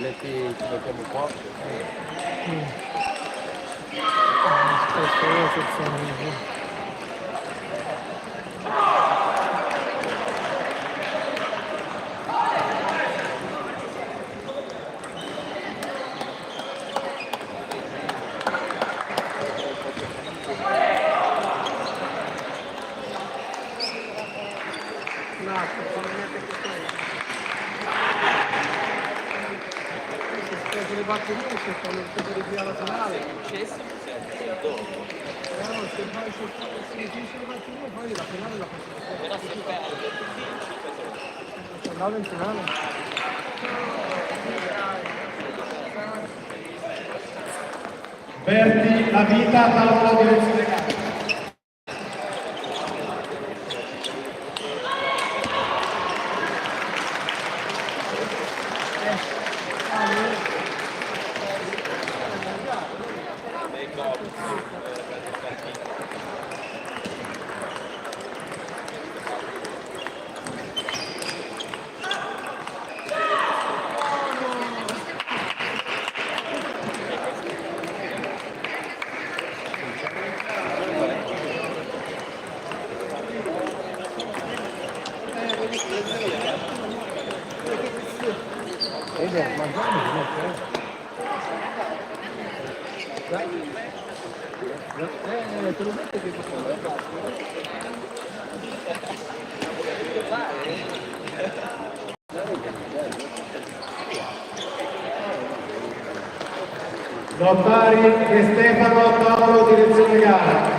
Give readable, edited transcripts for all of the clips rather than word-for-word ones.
Ci mettiamo qua. Le batterie se fanno il fotografia alla finale. No, se finisce le batterie poi la finale la faccio. Andavo in finale. Verdi, la vita dalla direzione gara. Te lo metto che Lottari e Stefano, tavolo direzione gara.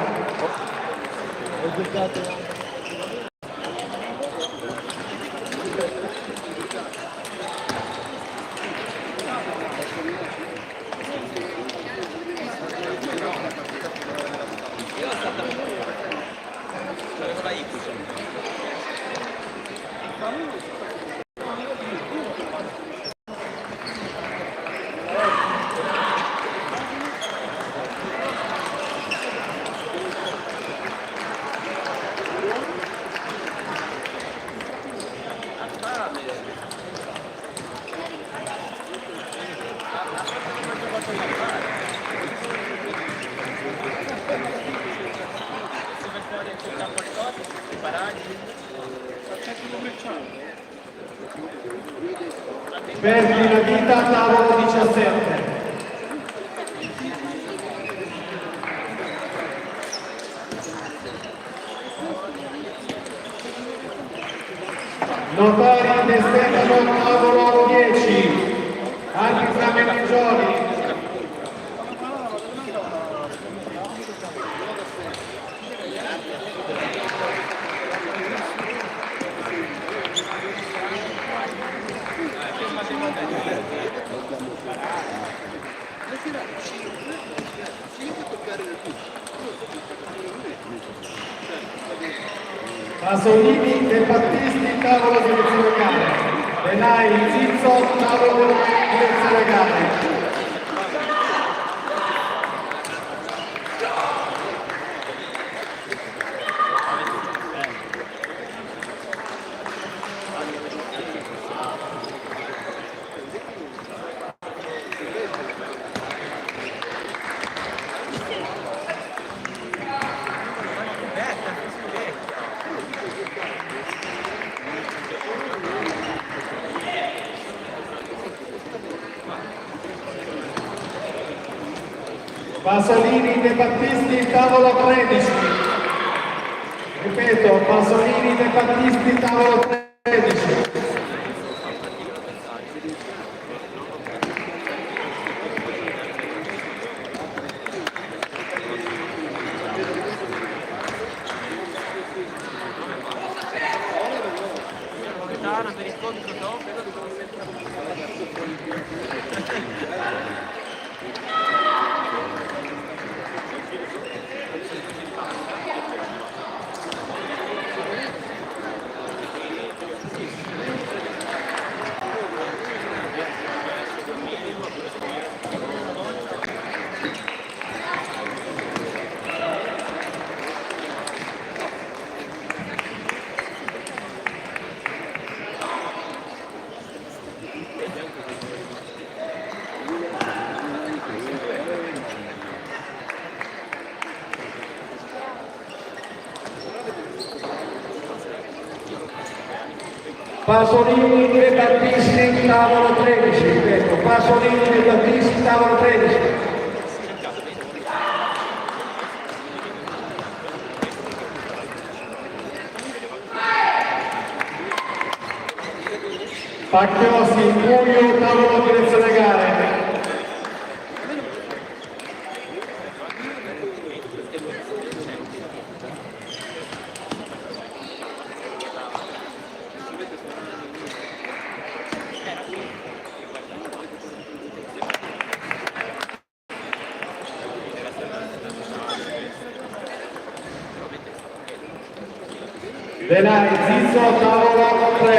Verdi, la vita, tavolo 17. Notari De Stefano, tavolo 10. Arbitra Meneggioli. Pasolini e Battisti, tavolo direzione gara. Benai, Zizzo, tavolo direzione gara. Pasolini De Battisti, tavolo 13. Ripeto, Pasolini De Battisti, tavolo 13. per il conto dopo. Pasolini e Battisti, tavolo 13, ripeto, Pasolini e Battisti, tavolo 13. Pacchiosi, Puglio, tavolo direzione gare. Denai, Zizzo, tavolo 3.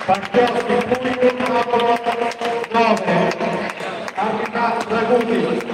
Pacchiosi, Puglio, tavolo 9. Arbitra Draguti.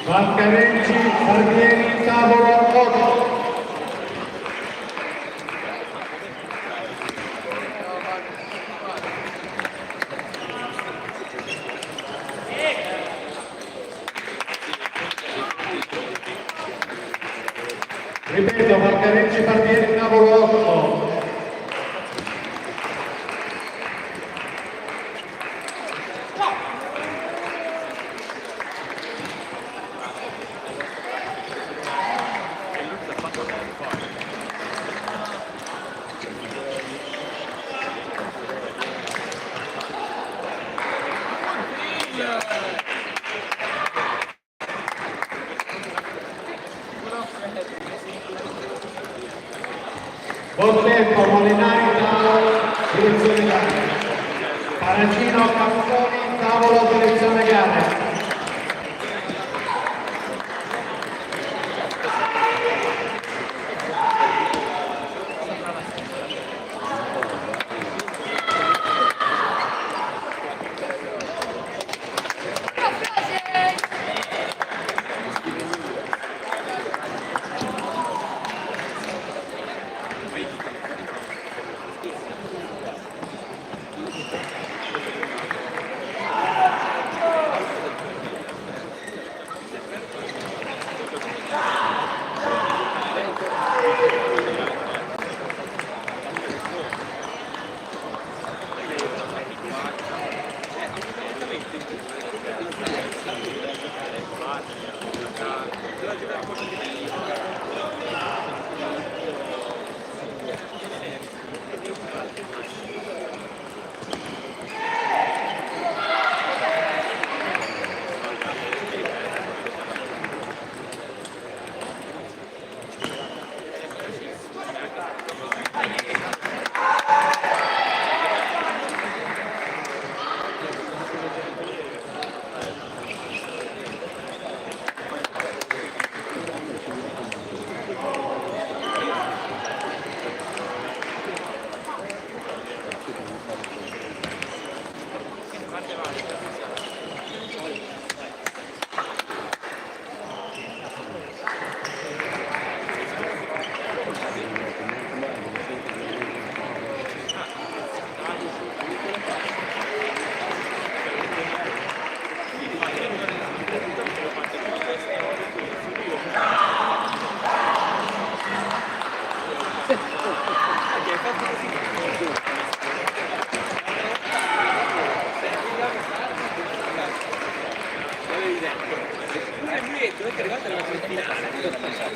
Valcareggi, Barbieri, tavolo 8. Ripeto, Valcareggi, Barbieri, tavolo 8. Buon tempo, Molinari, tavolo, direzione gare. Paragino, Capponi, tavolo, direzione gare.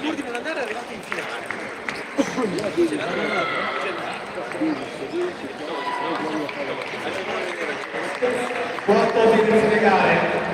L'ultimo andare è arrivato in finale. 4 minuti di gare.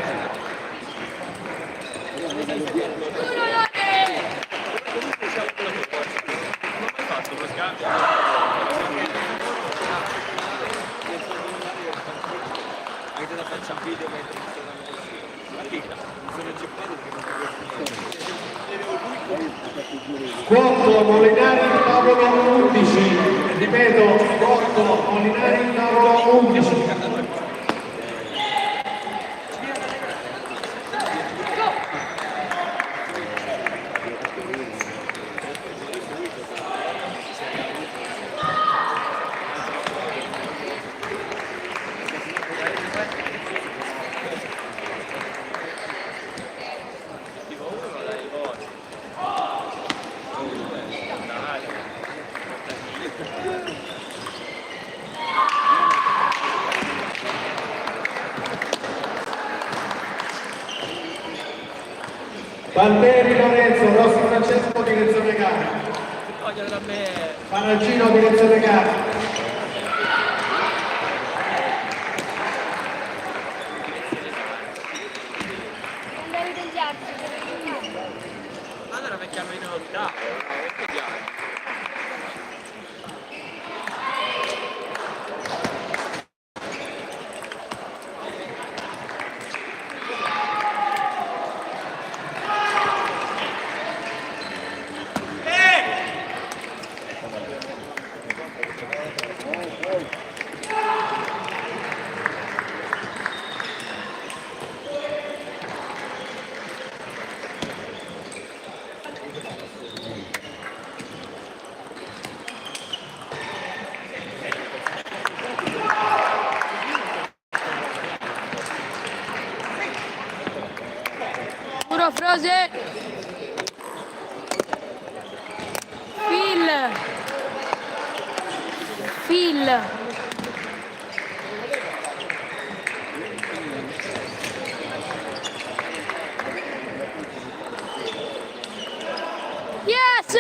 Quotto Molinari tavolo 11, ripeto, Quotto Molinari tavolo 11. Balderi Lorenzo, Rossi Francesco, direzione gara. Panaggino, direzione gara. Allora mettiamo in novità. Puro Frose. Phil. Yes!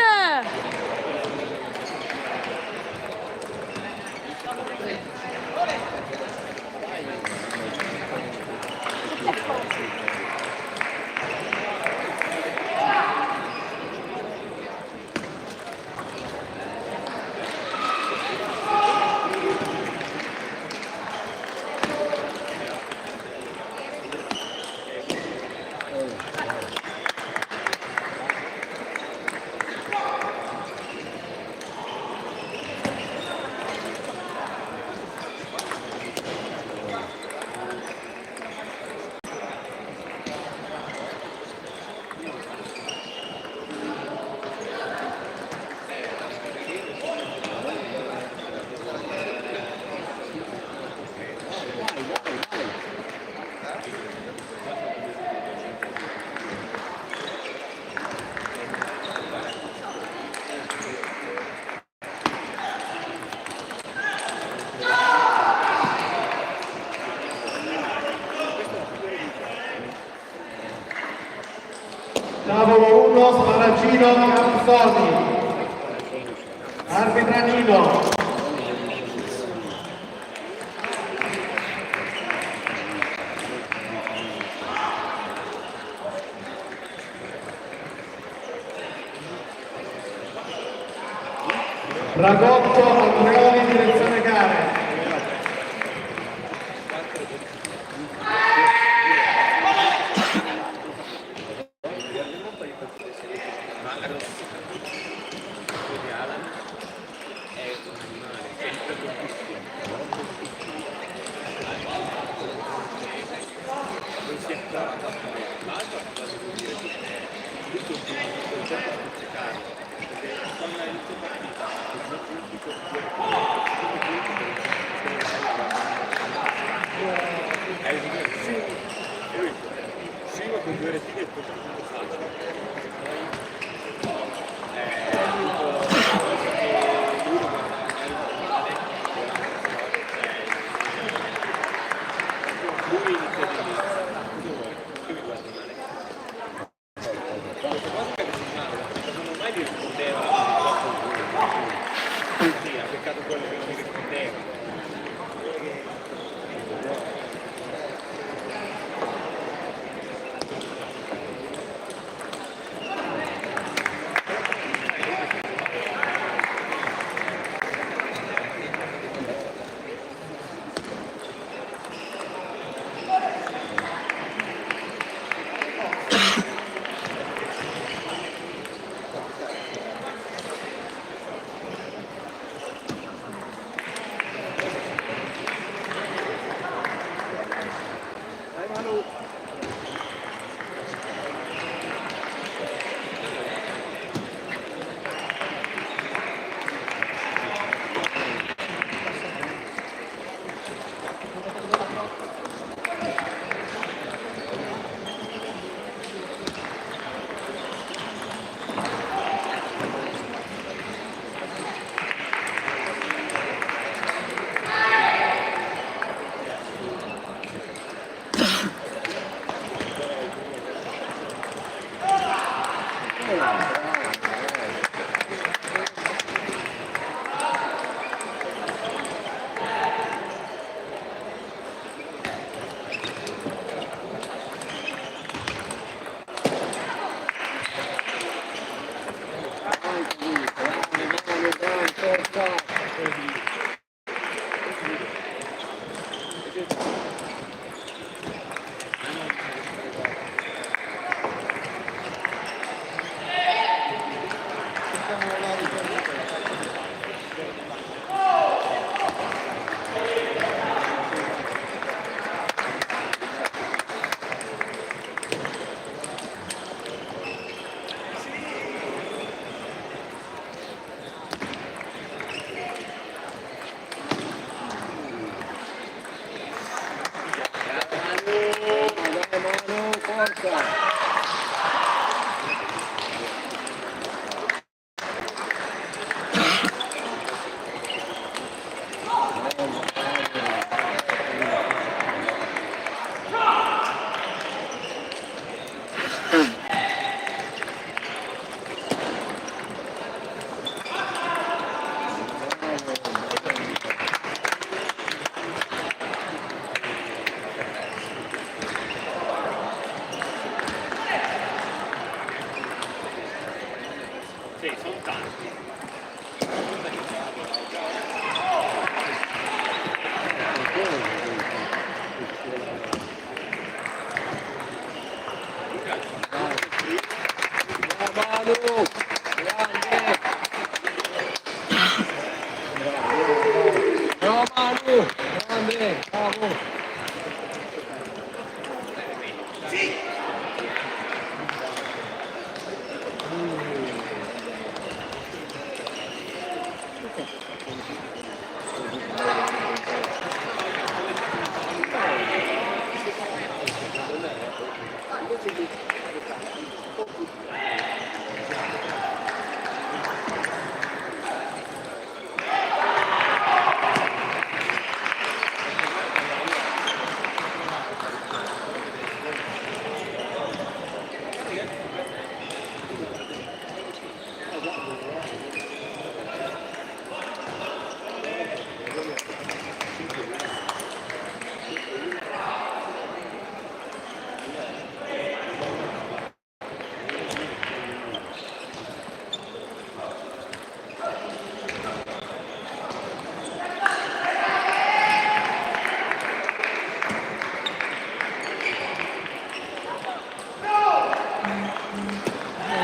Tavolo 1, Sparaggino, Campsoni. Arbitra Nino. Ragotto, Andreoli, direzione gare. Sì, ha peccato quello che non mi rispondeva. Sì, sono tanti. Bravo Manu, grande, bravo.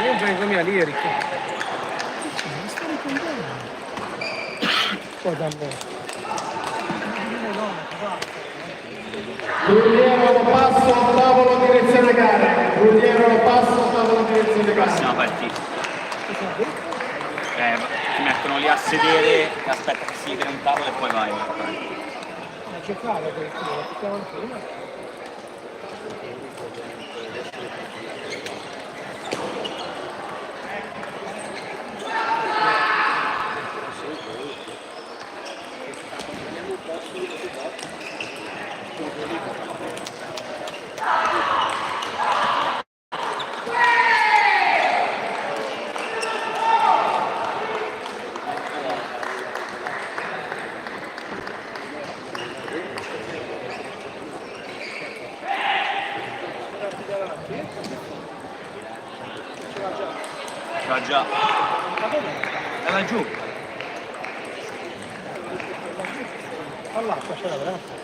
Io vengo mia lì, Eric. Non sto riprendendo. Qua da me. Ruggero passo, tavolo, direzione gara. Ruggero passo, tavolo, direzione Prossima gara. partita. Ti mettono lì a sedere e aspetta che si liberi un tavolo e poi vai. Ma giocare perché lo facciamo prima. c'ha già. Da laggiù. All'acqua c'era veramente.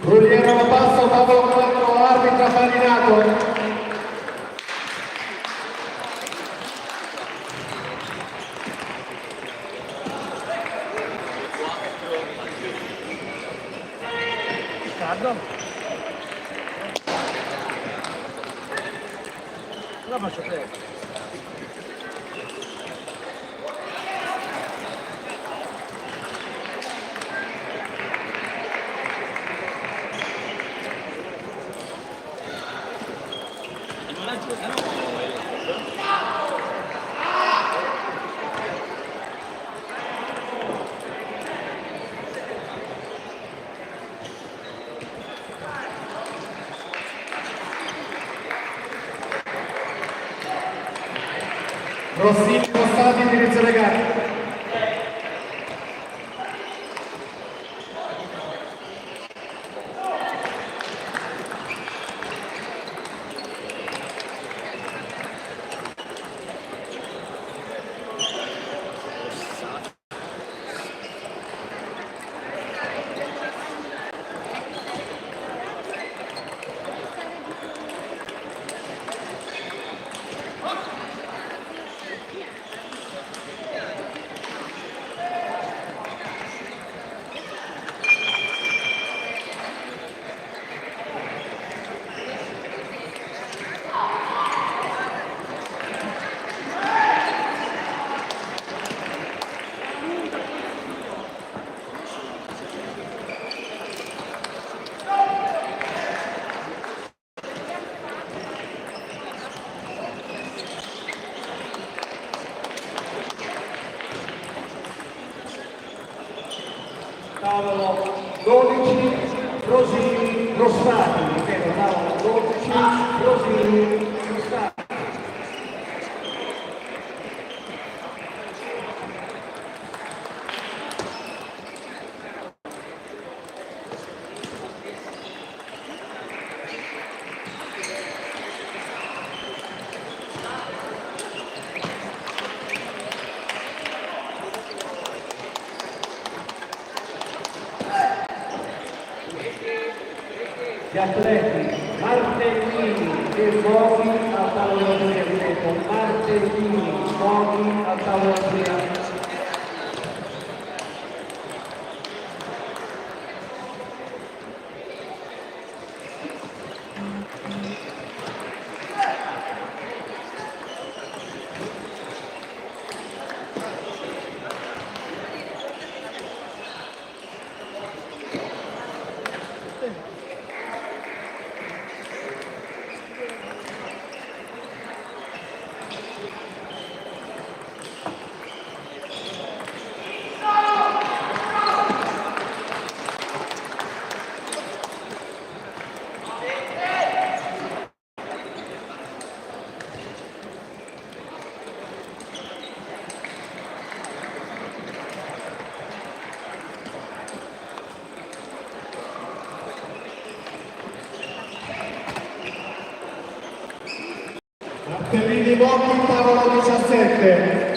Rugliero Basso, tavolo 4, arbitra Farinato. Riccardo? La faccio te. Rossini spostati in direzione gara. Tavolo 12, Rosini, Rossati, ripeto, tavolo 12, Rosini, Rossati. Gli atleti Martellini e Moghi al tavolo 3, ripeto, Martellini, Moghi al tavolo 3. Martellini Moghi, tavolo 17.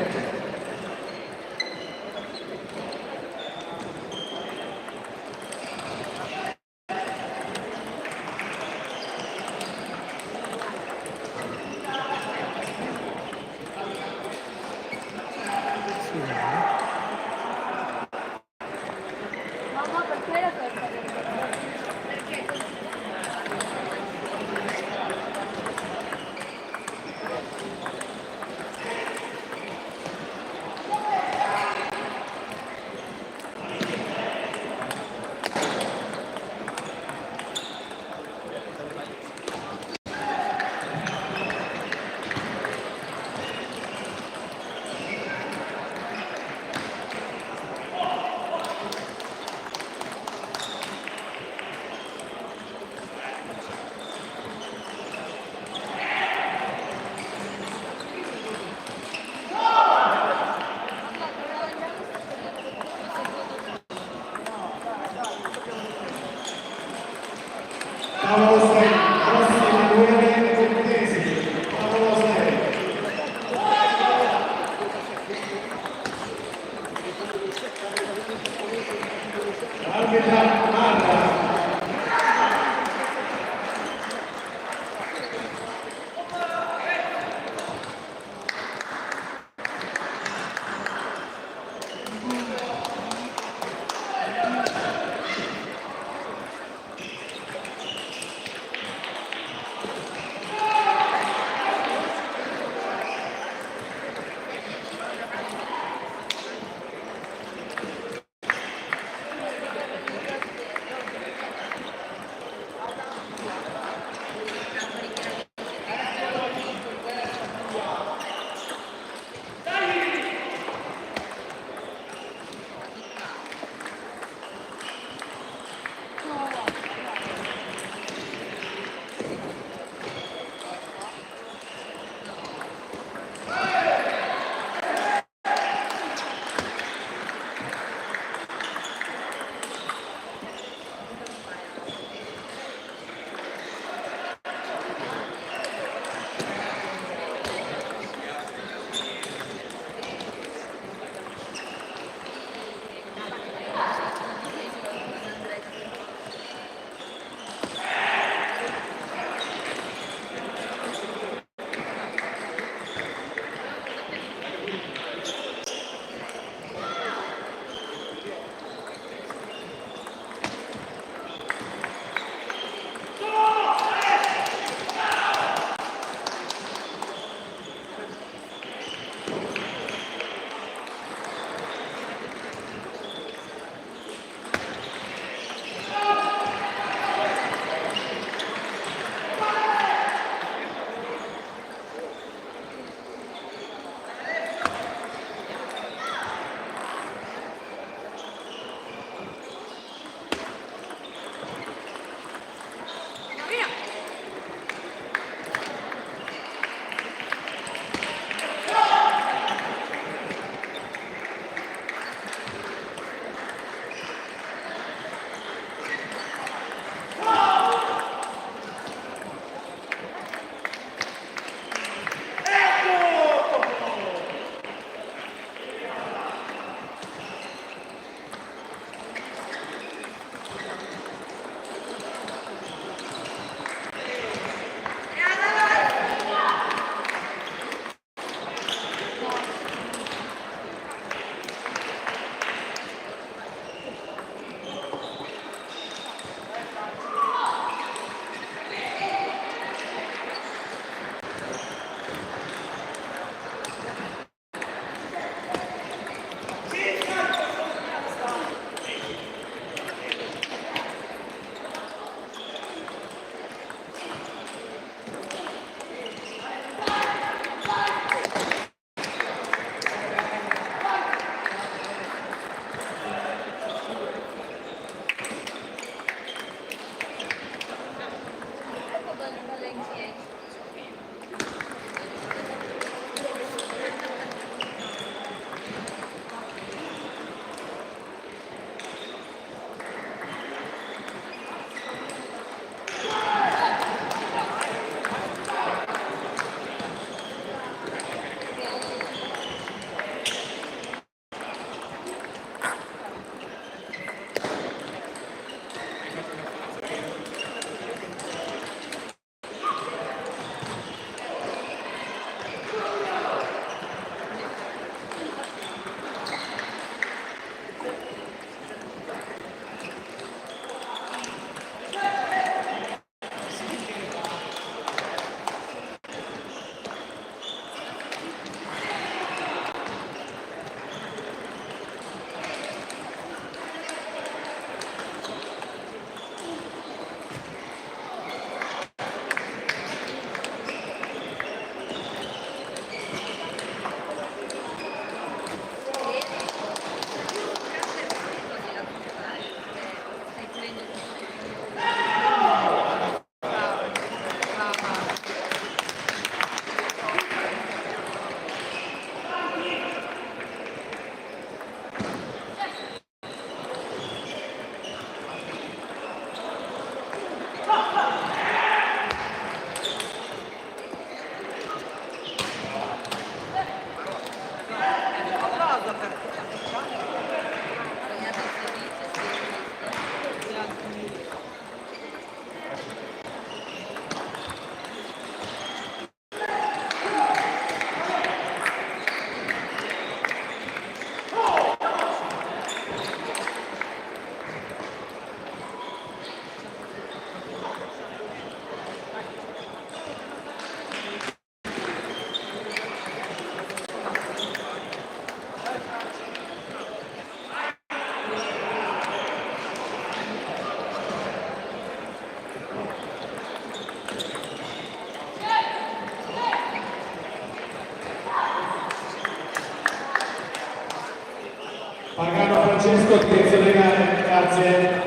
Pagano Francesco, direzione legale, grazie.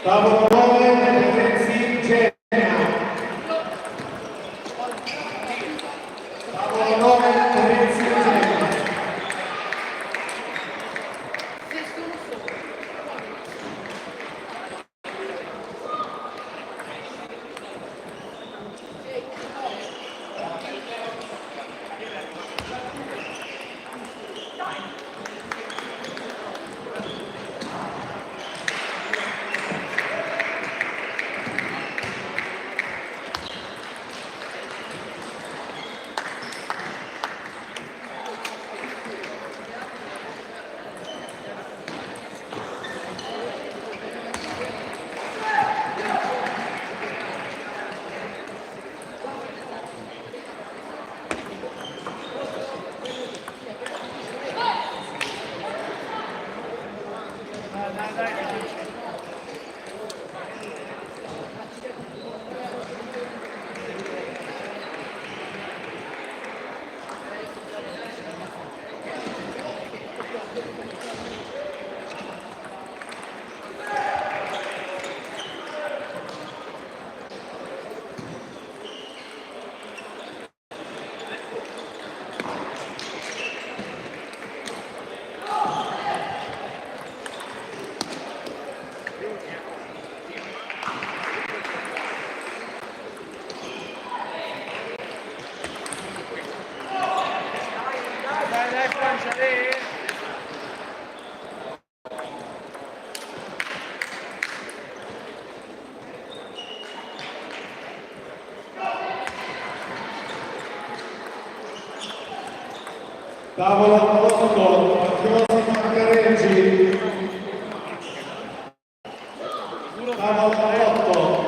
Tavolo 9, Renzi Genna. Tavolo 9, Renzi Genna. Tavolo 8, Mattiosi Maccareggi. Tavolo 8.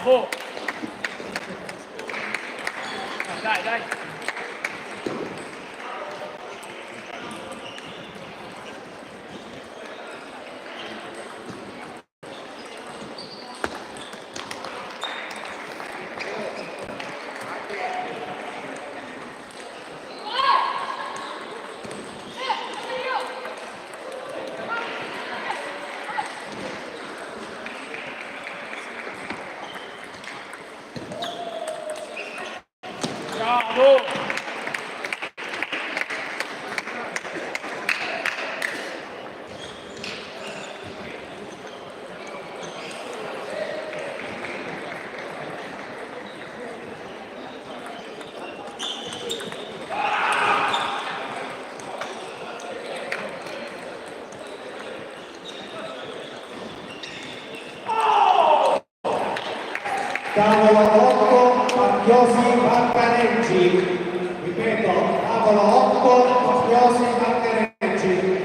Bravo! Dai, dai! Bravo! Tavolo 8, Fabiosi Marcaneggi. Ripeto, tavolo 8, Fabiosi Marcaneggi.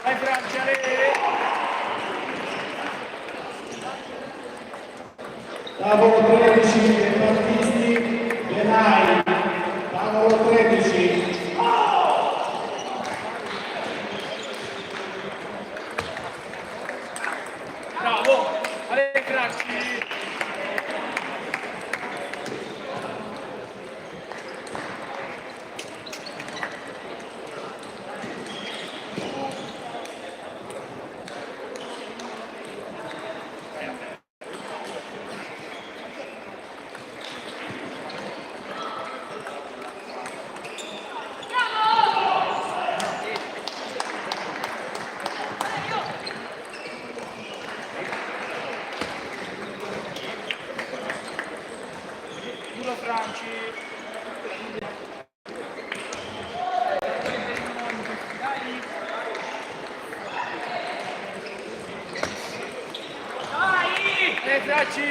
Vai Francia, tavolo 13, De Battisti, Benai. Tavolo 13. Bravo! Allegranci! Duro Franci! Dai! Franci!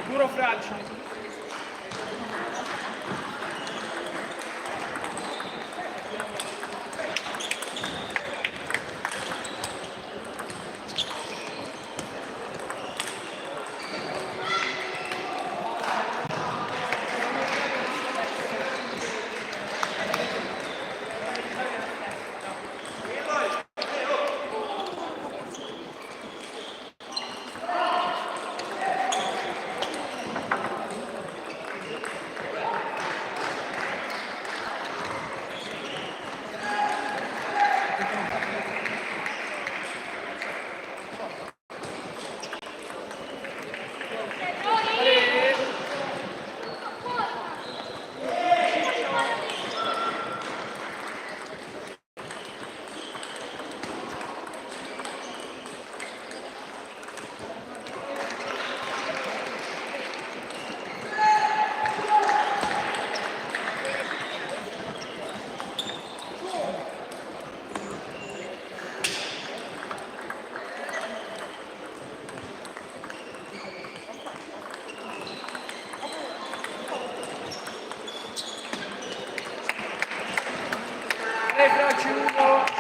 Duro Franci! Franci 1.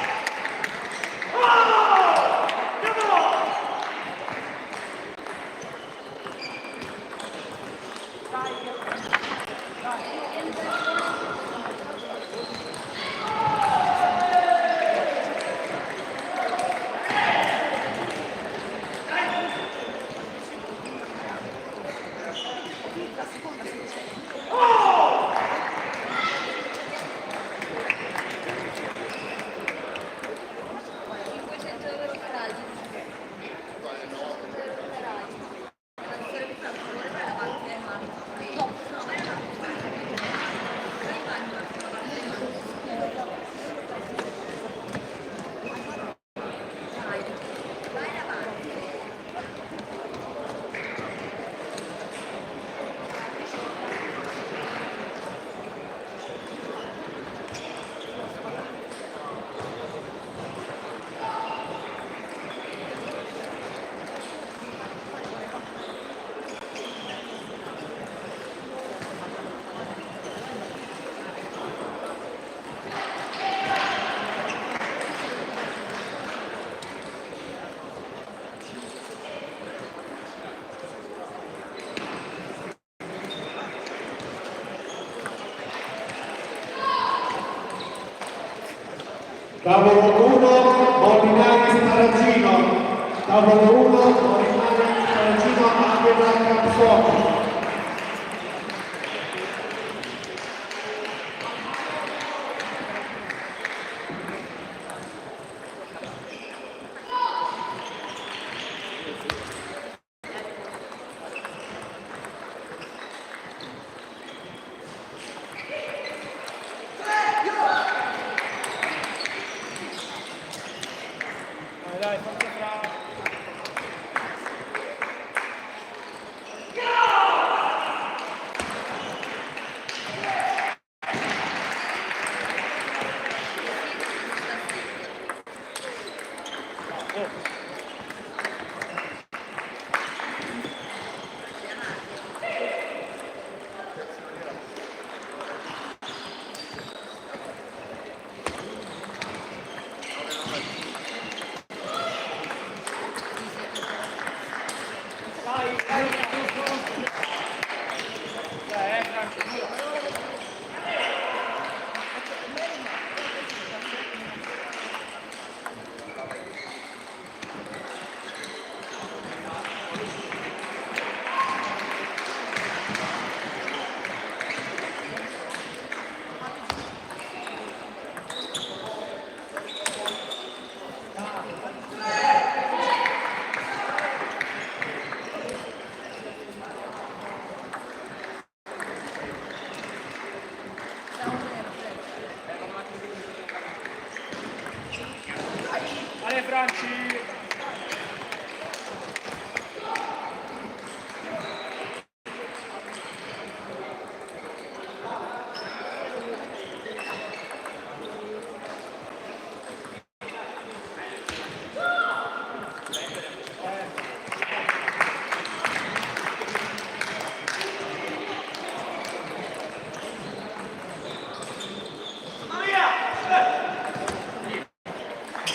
Tavolo 1, Molinari Saracino. Tavolo 1, Molinari Saracino, Angela Capsoni. Dai, forza Fra. Dai Franci.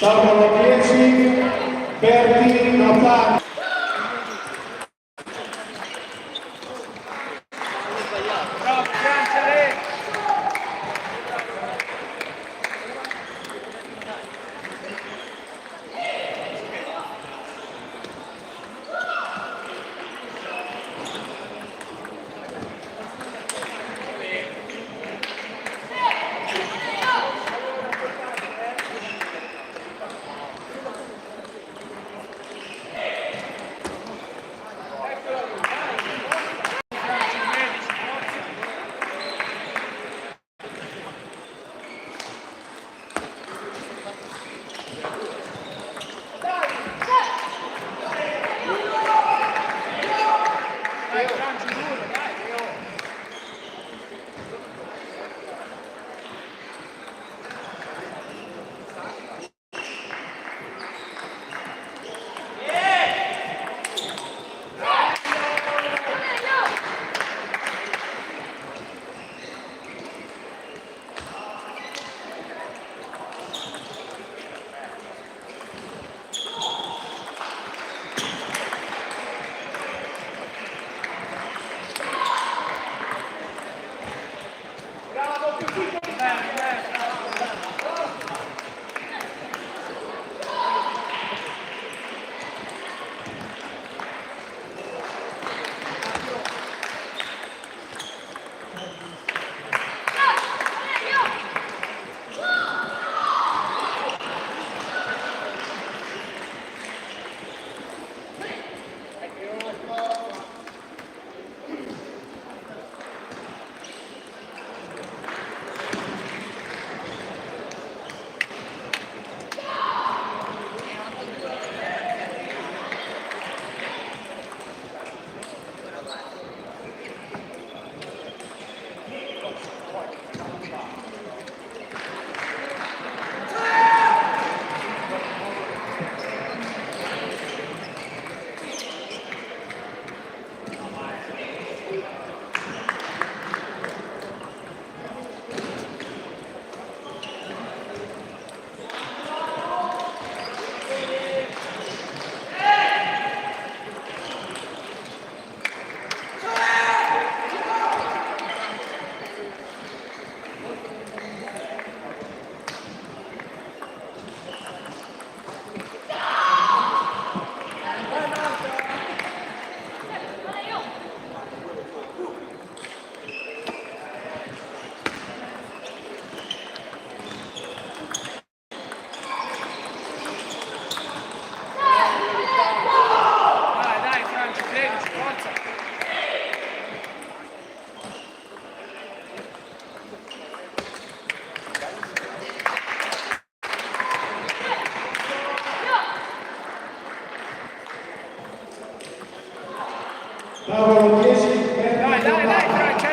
Tavolo 10, Berti Natali. Bravo Francia. tavolo 10, Dai, Francia,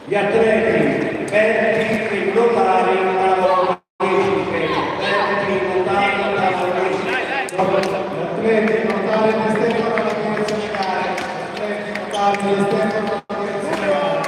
gli atleti verdi e notari tavolo 10, verdi notari tavolo 10. Atleti notari di Stefano alla direzione gare, atleti notari di Stefano alla direzione gare.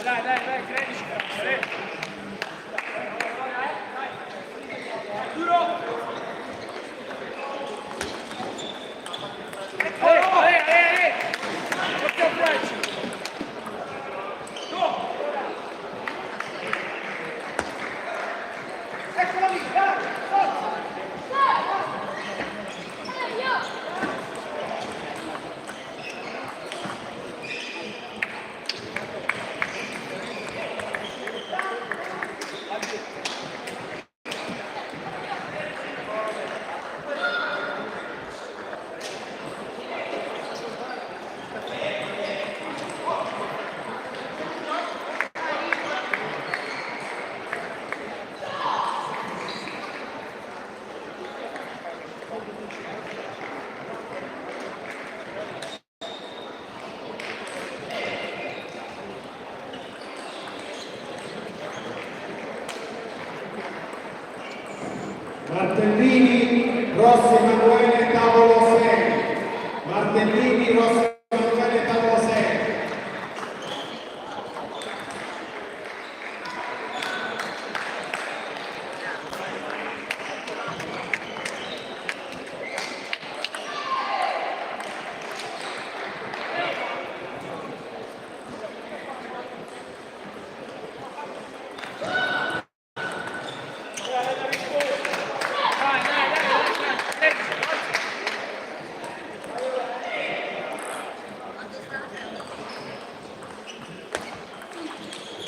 Dai, credici, Francia, duro! Occhio Francia! Go! Eccola lì, dai! Forza! Martellini, Rossi Emanuele, tavolo 6. Martellini, Rossi Emanuele, tavolo 6.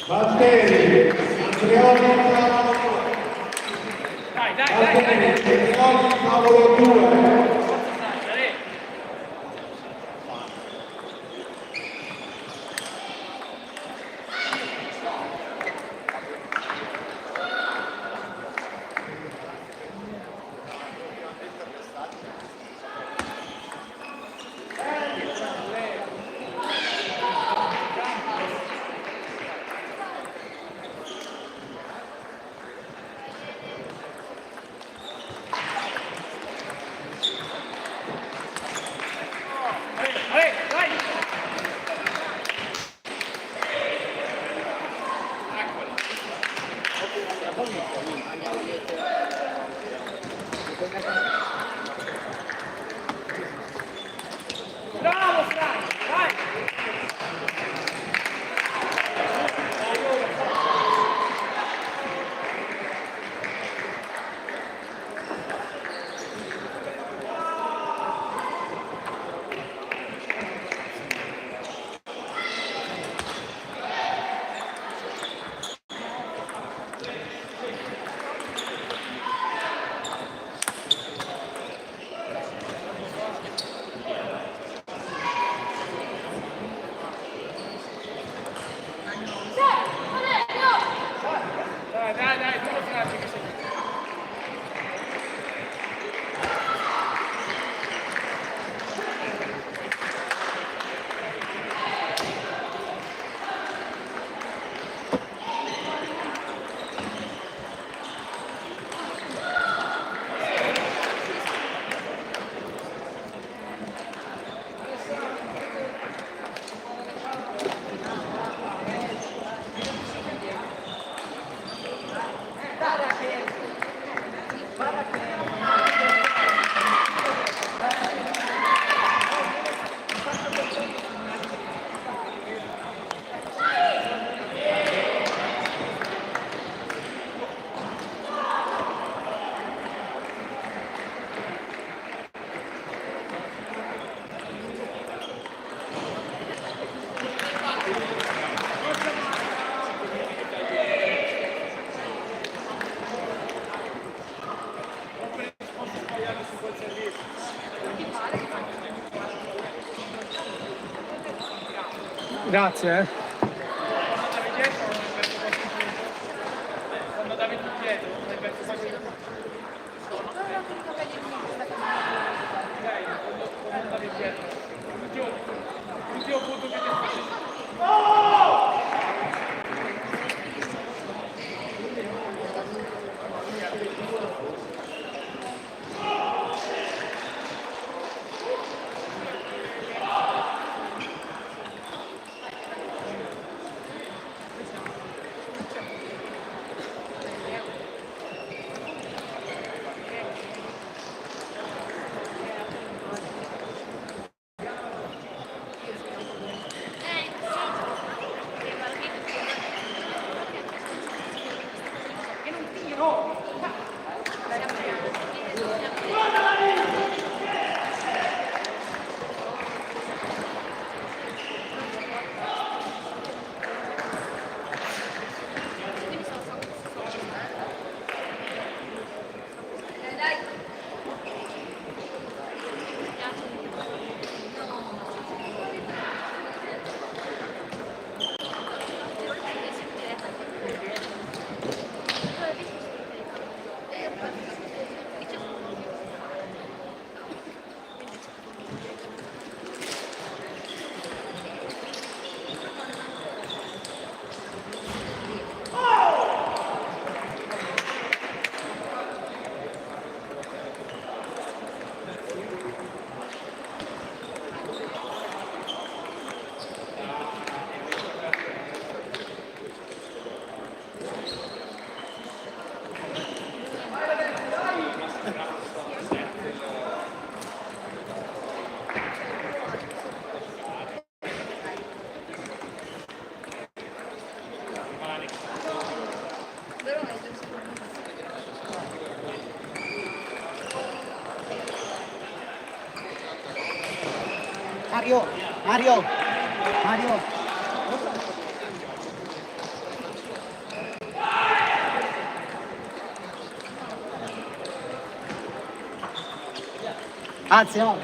Batteri, Andreoli, tavolo 2. Batteri, Andreoli, tavolo 2. Grazie. Mario, Mario, Mario. Anzi, no.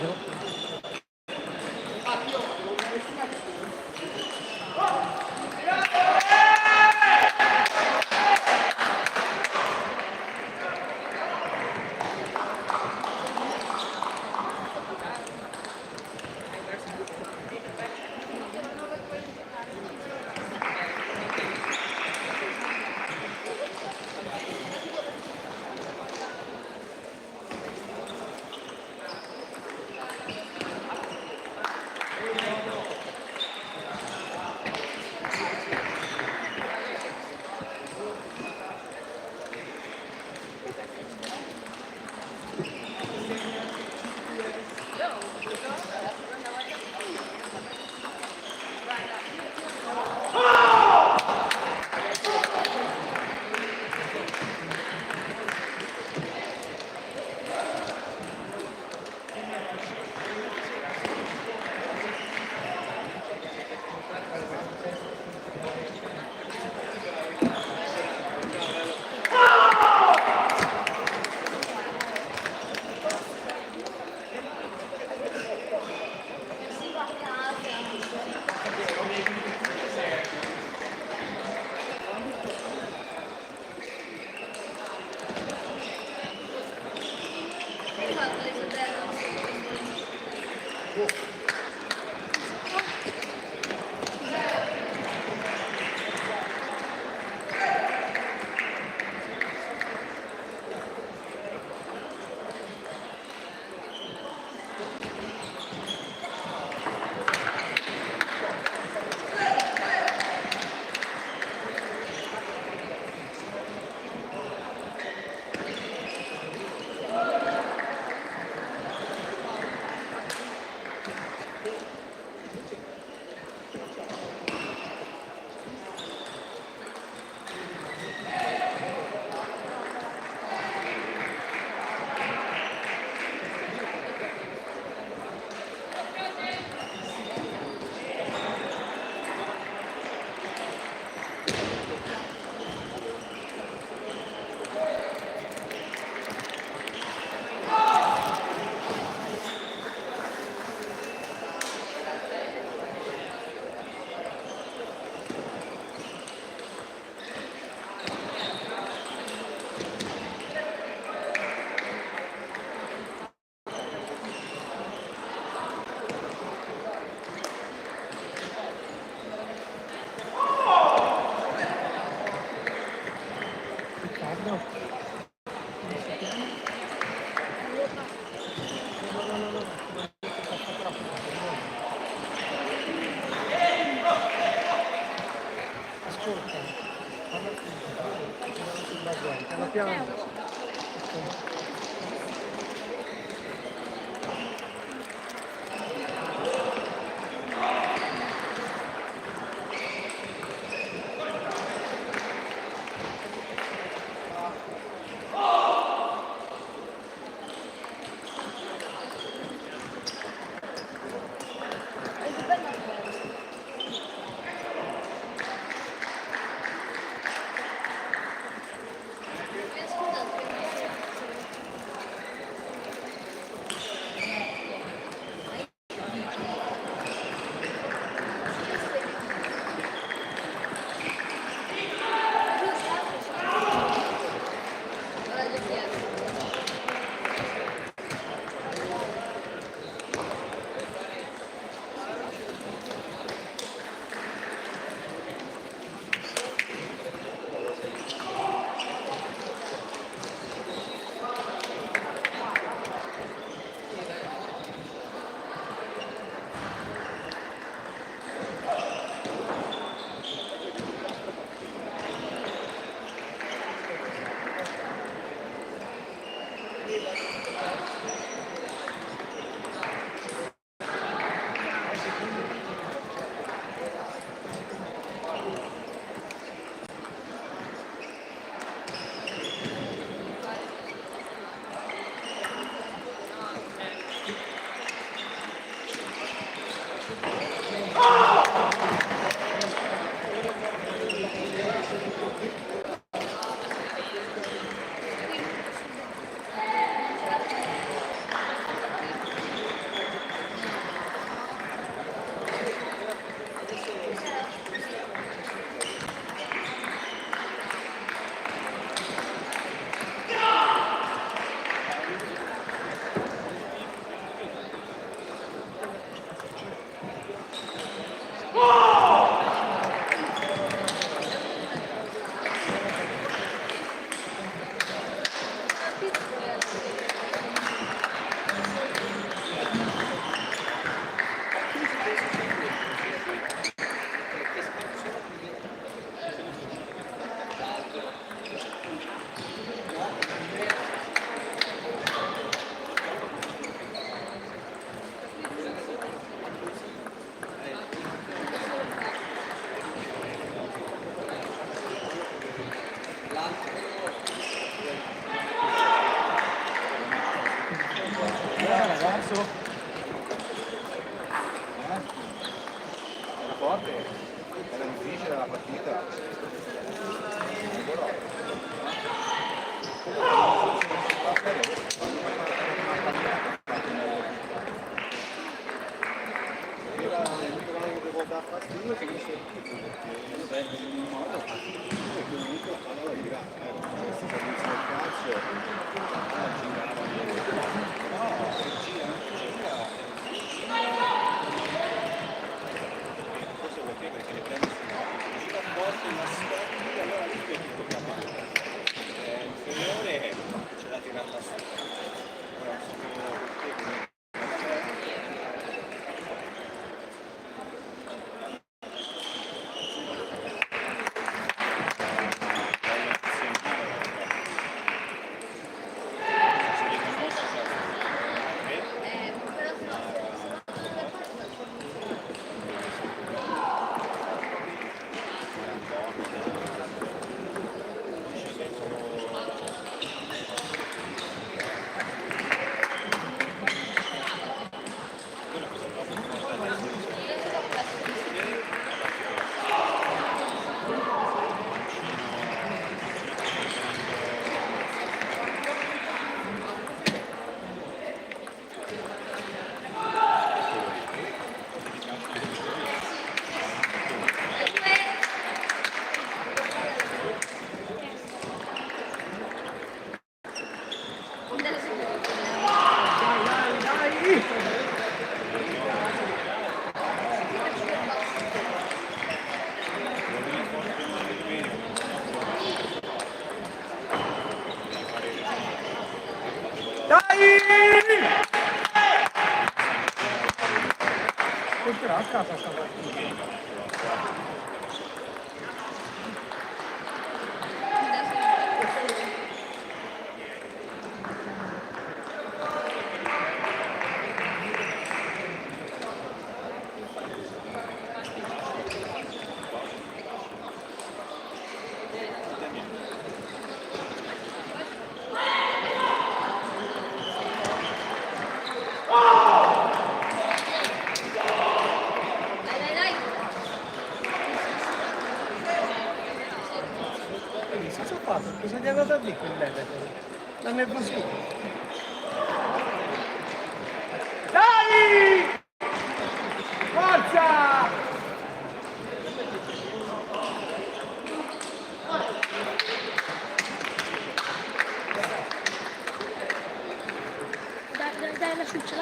Marzo? Era forte? Era difficile la partita? Porterà a casa sta partita. Cosa ha fatto? Cosa gli è andato a dire quell'Ever? L'ha nervosito. Dai! Forza! Dai, la ciuccia.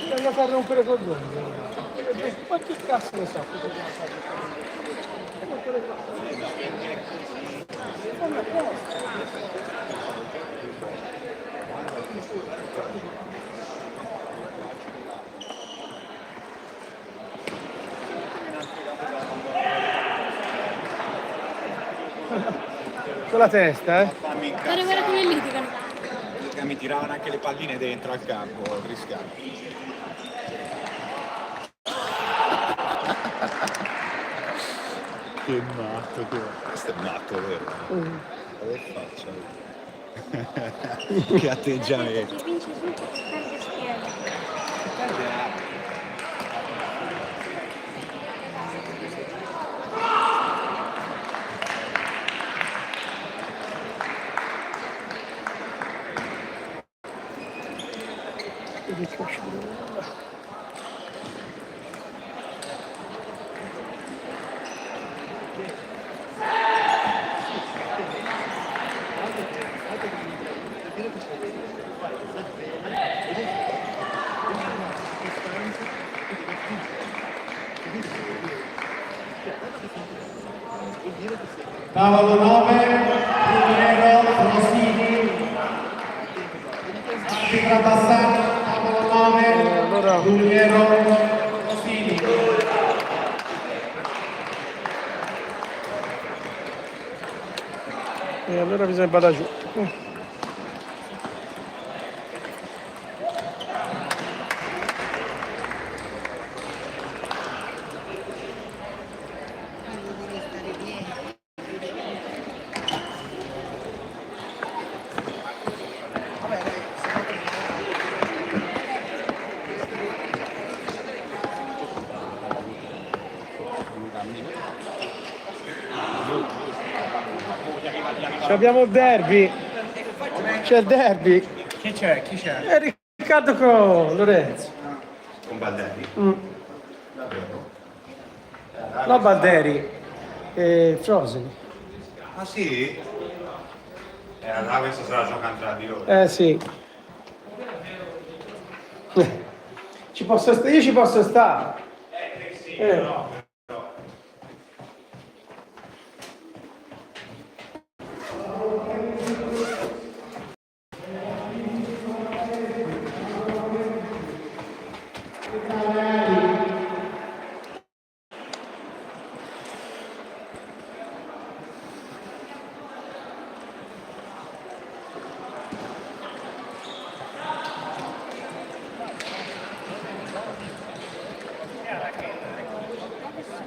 Bisogna far rompere coglioni. Ma che cazzo ne so? Con la testa, eh? Guarda come litigano. Mi tiravano anche le palline dentro al campo, rischiavo. Che matto, questo è matto, vero? Che faccia? Che atteggiamento. Chi vince su, perde spiega. Tavolo 9, numero Rossini. Arbitra Bassano, tavolo 9, numero Rossini. E allora bisogna andare giù. Abbiamo il derby. C'è il derby. Chi c'è? Chi c'è? E Riccardo con Lorenzo. Con Baldelli. No, Balderi. E Frosin. Ah sì? Allora questo sarà giocando tra di loro. Sì. Io ci posso stare.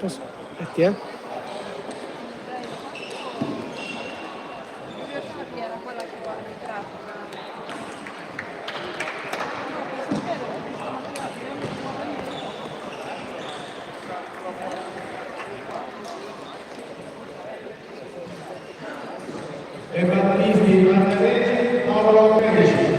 Aspetti, Era quella che va ritratto. E Battalisti Battalisti Paolo Medici.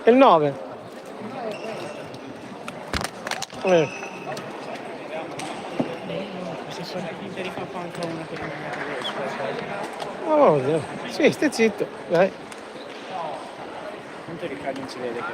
È il 9. Oh, sì, stai zitto. Dai. Tanto Riccardo non si vede che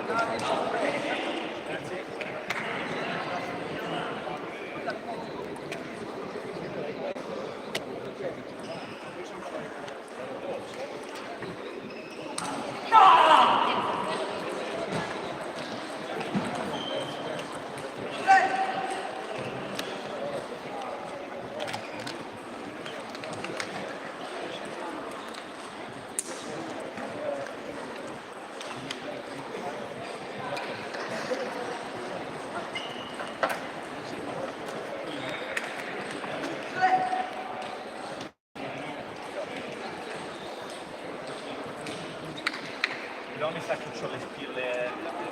però mi sa che ho le spille.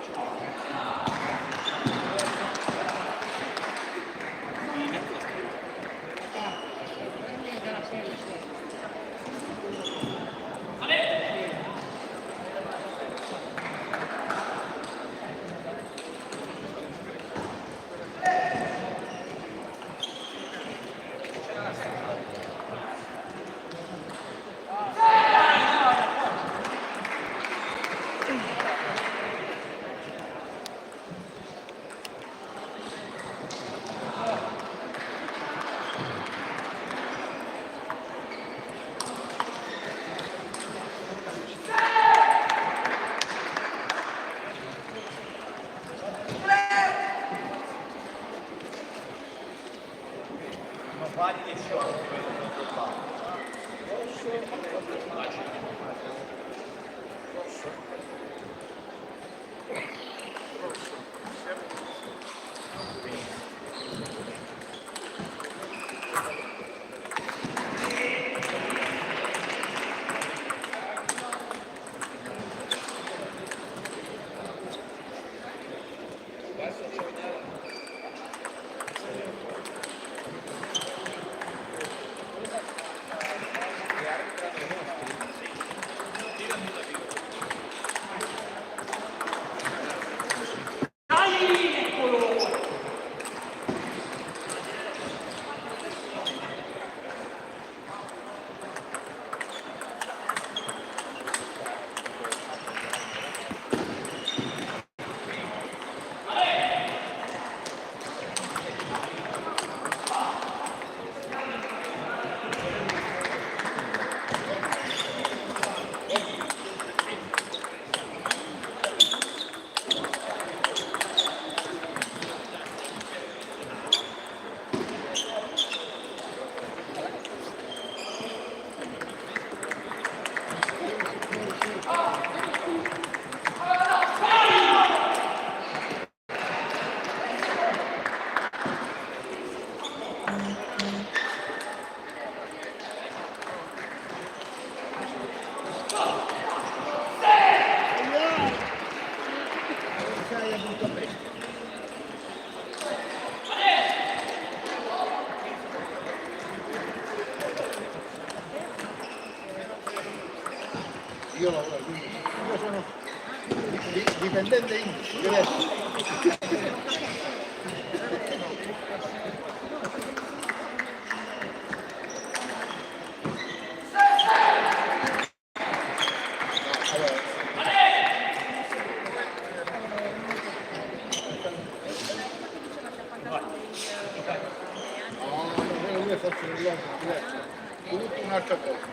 Io lavoro, quindi io sono dipendente diverso. Forse nell'uomo diverso, tutto un'altra cosa.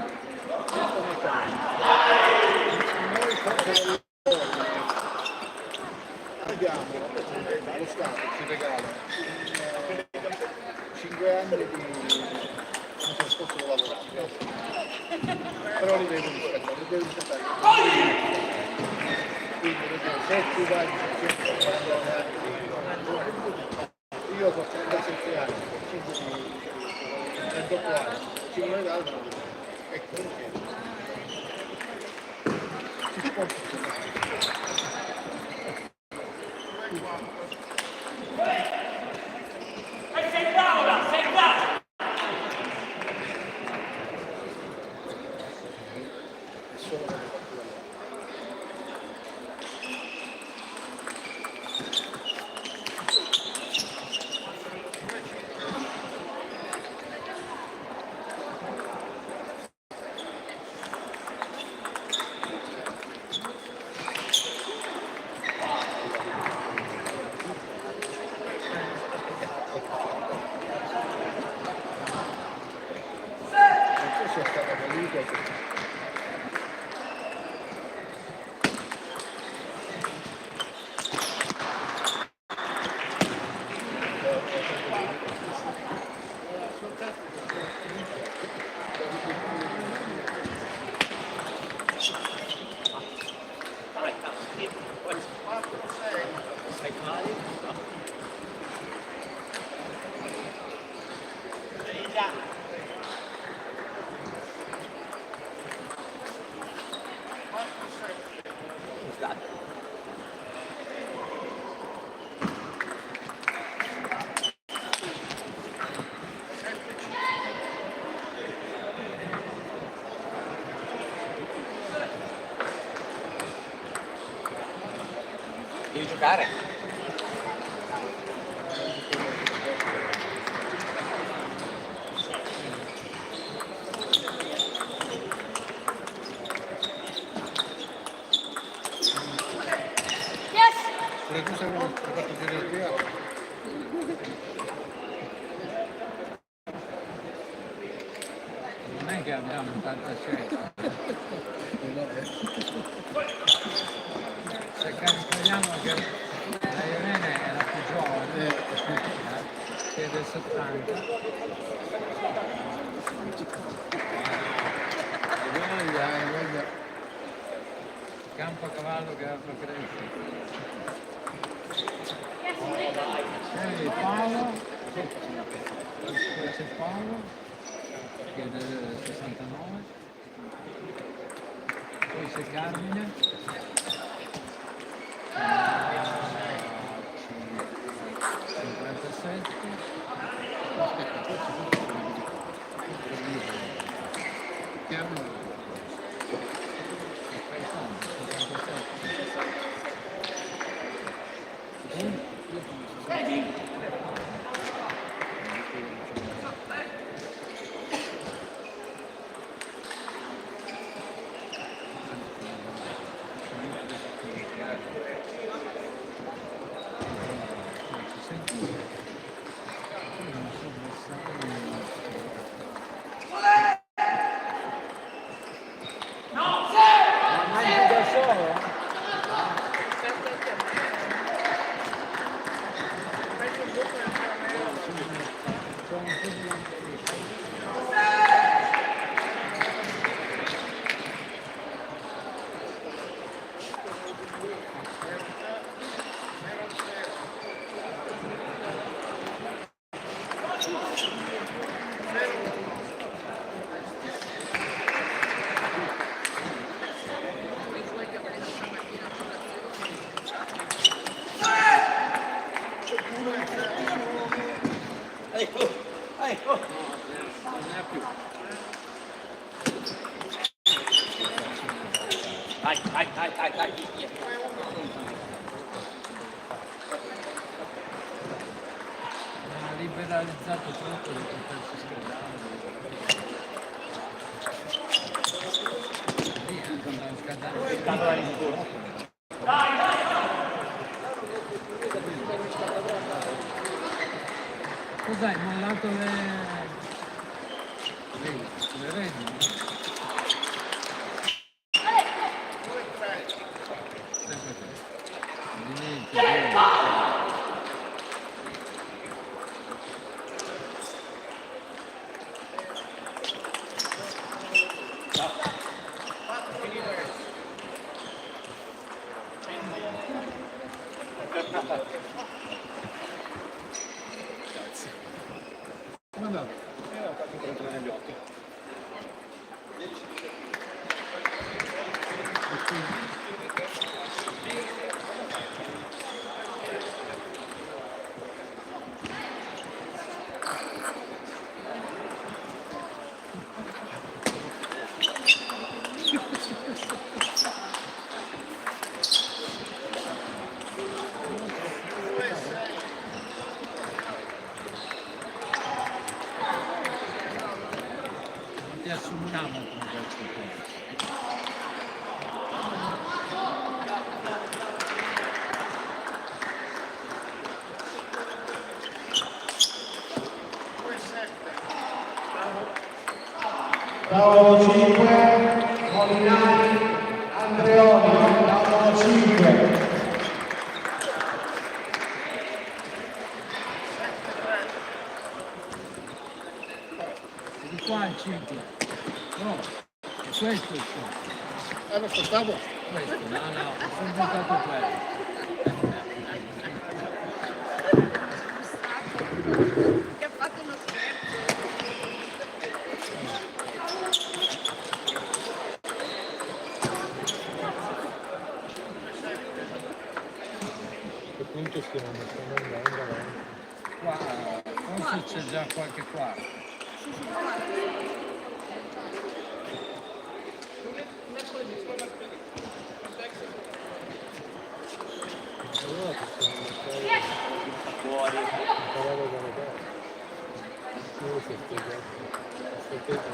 Noi forse abbiamo, lo Stato ci regala 5 anni di un trascorso lavorativo, però li devo rispettare, quindi se tu vai io ho 37 anni, 38 anni, ci vuole l'altro, ecco perché si può sia stata voluta. Devi giocare? Le cose che ho fatto vedere al teatro. Non è che abbiamo tanta scelta. Se calcoliamo che la Irene è la più giovane, che è del 70, campo a cavallo che altro cresce. Paolo, poi c'è Paolo, che è del 69, poi c'è Carmine, 57, Dai, via. Ha liberalizzato troppo di potersi scaldare. Lì andavo scaldando. Cos'hai mollato le redini? Sempre te. Vabbè. Ti assumiamo come calciatore. Tavolo 5, Molinari, Andreoli, tavolo 5. Di qua il 5. No, è questo il 5. Lo spostavo? Questo, no, ho inventato quello. Che ha fatto uno scherzo. Che punto stiamo? Stiamo andando avanti. Qua, forse c'è già qualche quarto. Allora possiamo iniziare Fuori. a imparare da ragazzi. Io sto spiegando. Aspettate.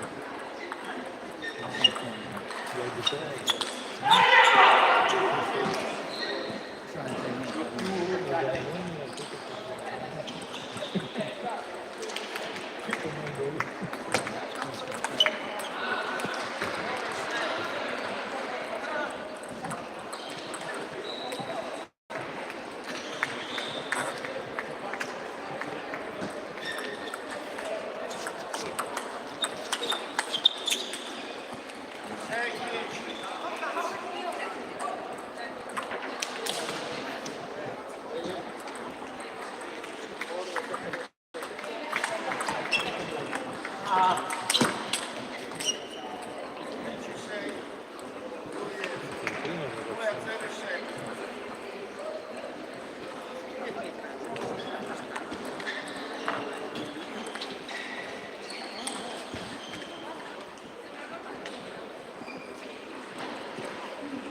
Di abitare.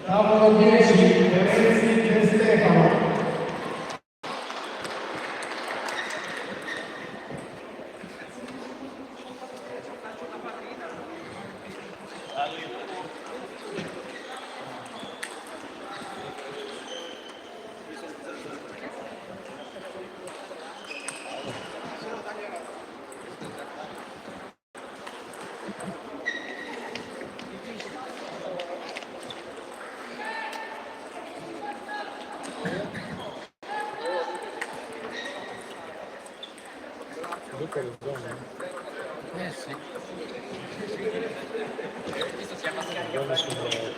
Tavolo 10, Lorenzi De Stefano. Dopo le zone. Sì. Zone sono poche.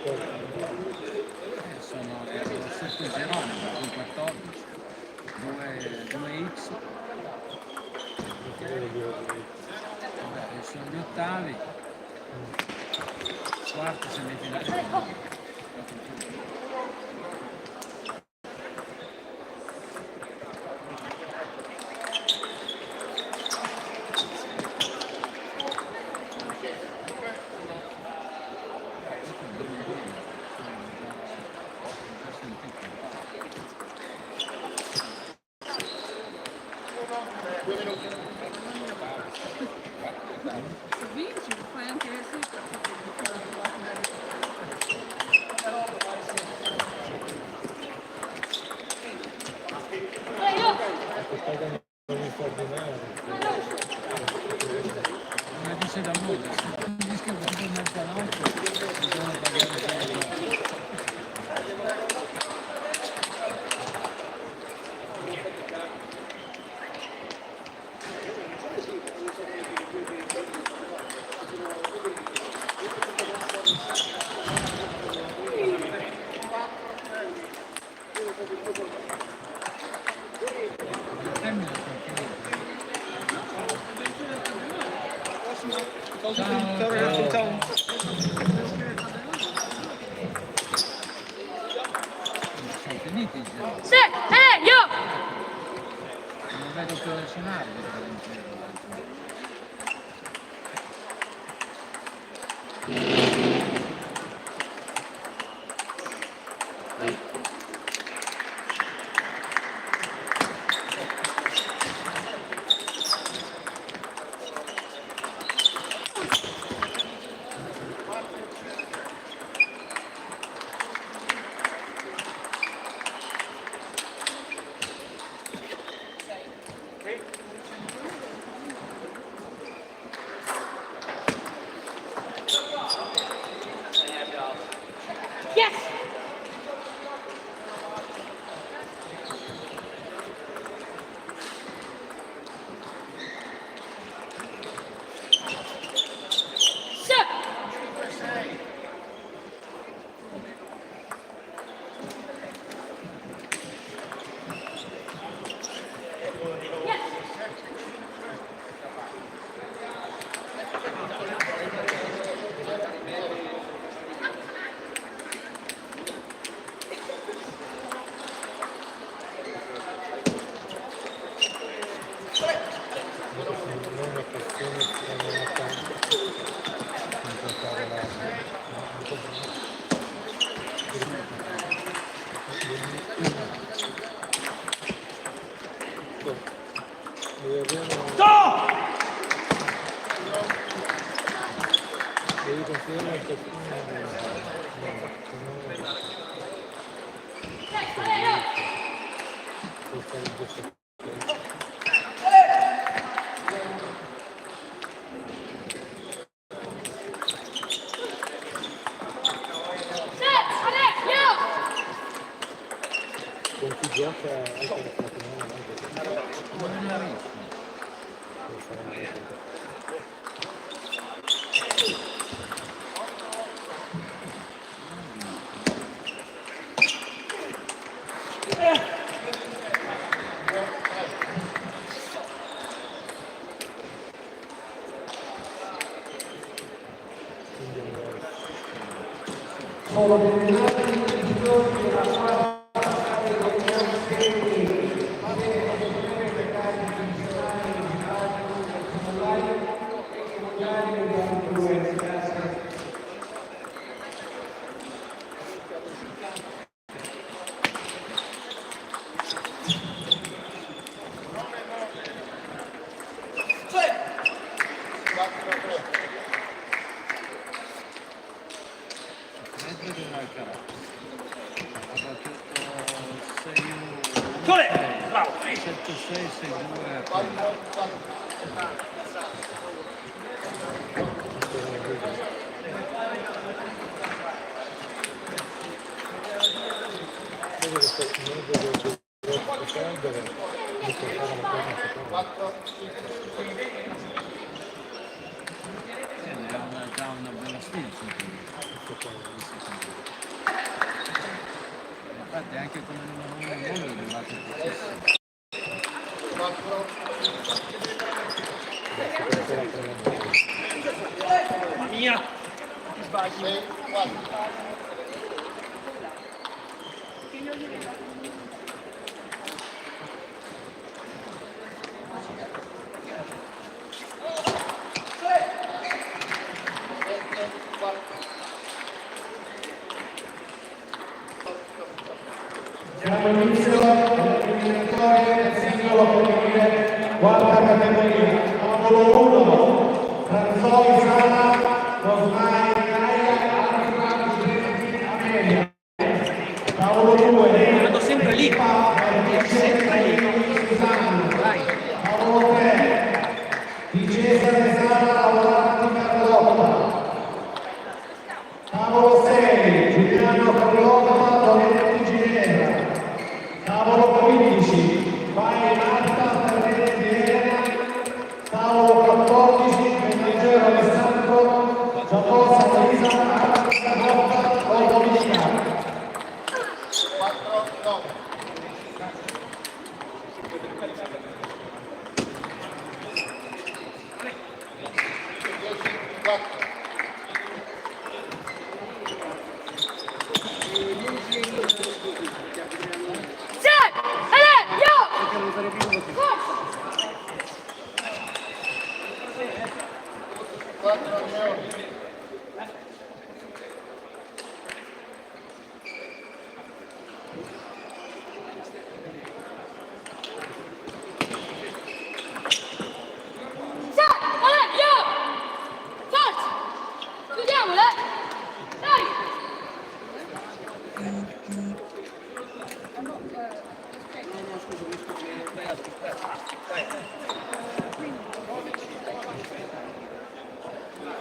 Sono sotto Geronimo, con 14. 2x. Che devo dire? Vabbè, sono gli ottavi. Quarto semifinale. Sì, io! Non vedo più il scenario. Yes! Sì! Con chi gioca anche Sole! Bravo! 6-1. Infatti anche come numero 1 nel mondo è arrivato pochissimo. Mamma mia! Ti sbagli! Siamo all'inizio dell'eliminatoria del singolo femminile, quarta categoria, tavolo 1, Franzoi Sala, Rosmai Gaia, Arti Ameria. Tavolo 2, Vado sempre lì! sempre lì. Tavolo 3, di Cesare Sala, Lavorati Carlotta. Tavolo 6, Giuliano Carlotta, Loretti Ginevra. Tavolo 15, vai Marta Ferretti Viera,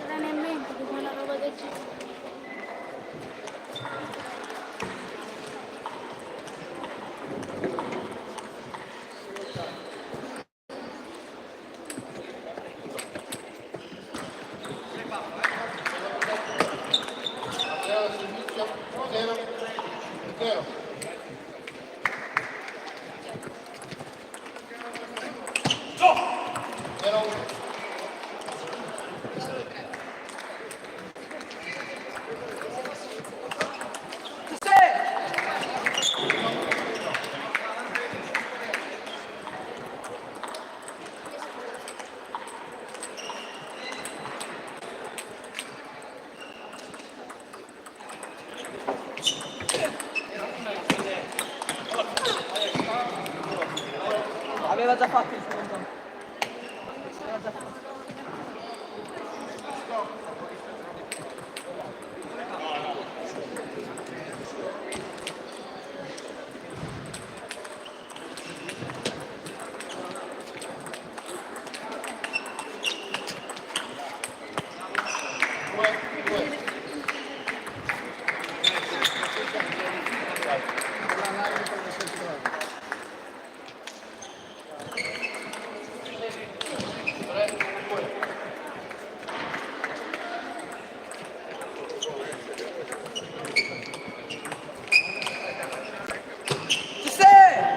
Non è in mente che una roba del genere. Servizio 1-0. 0. Aveva già fatto il secondo. Ci sei!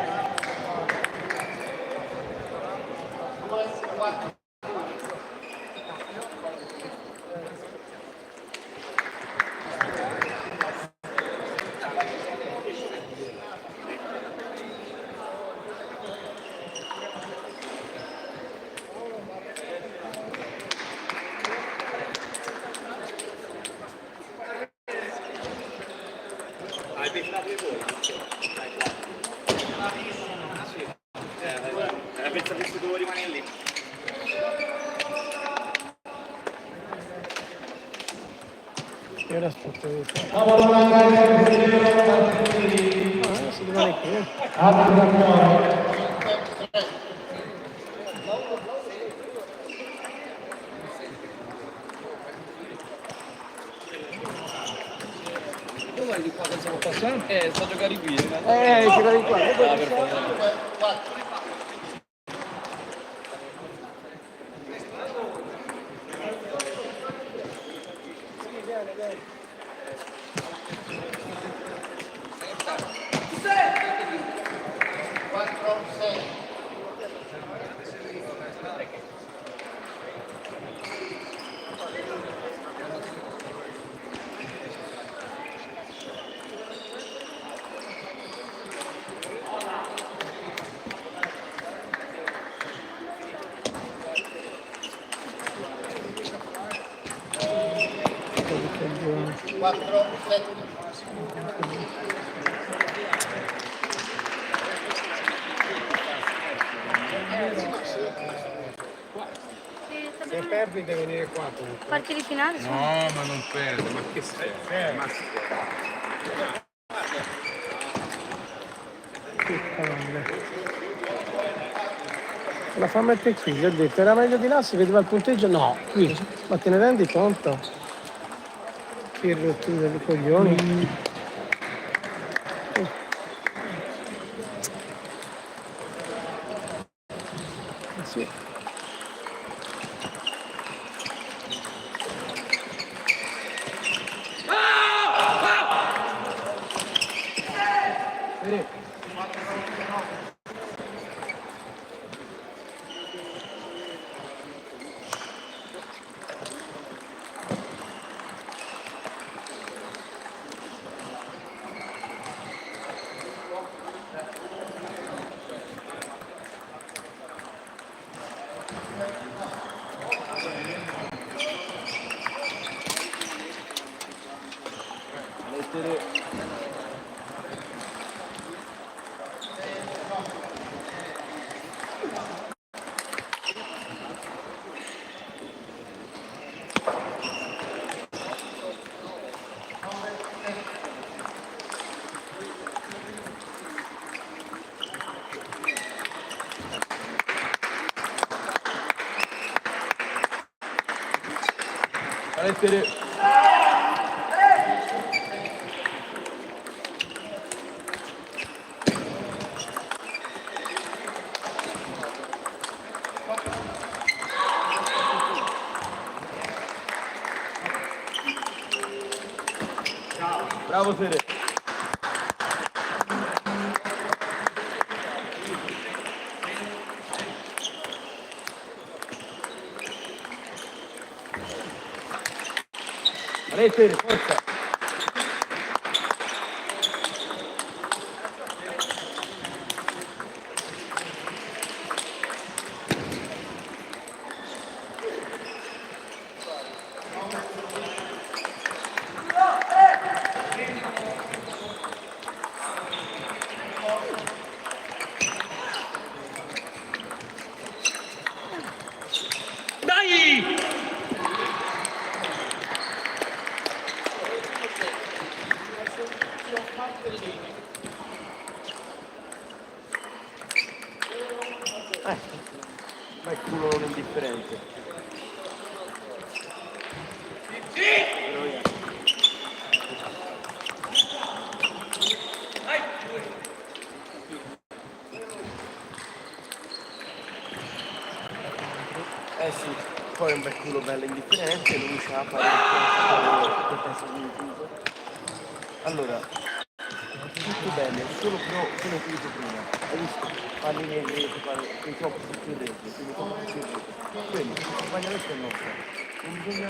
Hai pensato di voi? Hai pensato che si dovevo rimanere lì? E ora aspetta. Si rimane qui. Sto a giocare qui. Si va di qua. Ah, per favore. 4. Quattro, sette. Se perdi deve venire qua comunque. Quarti di finale? Sì. No, ma non perde, ma che sei? Ma La fa mettere qui, gli ho detto, era meglio di là, si vedeva il punteggio? No, qui. Ma te ne rendi conto? Che rottura di coglioni. Sì. Fede. Bravo Fede. Dai Fede, forza. Dai! Ma il culo non è indifferente. Eh sì, poi è un bel culo bello indifferente, lui c'ha a fare il peso di chiuso. Allora, tutto bene, solo però come ho detto prima, hai visto? Parli nel rete, parli troppo sul rete, quindi troppo sul rete. Quello, se sbaglia questo è nostro. Non bisogna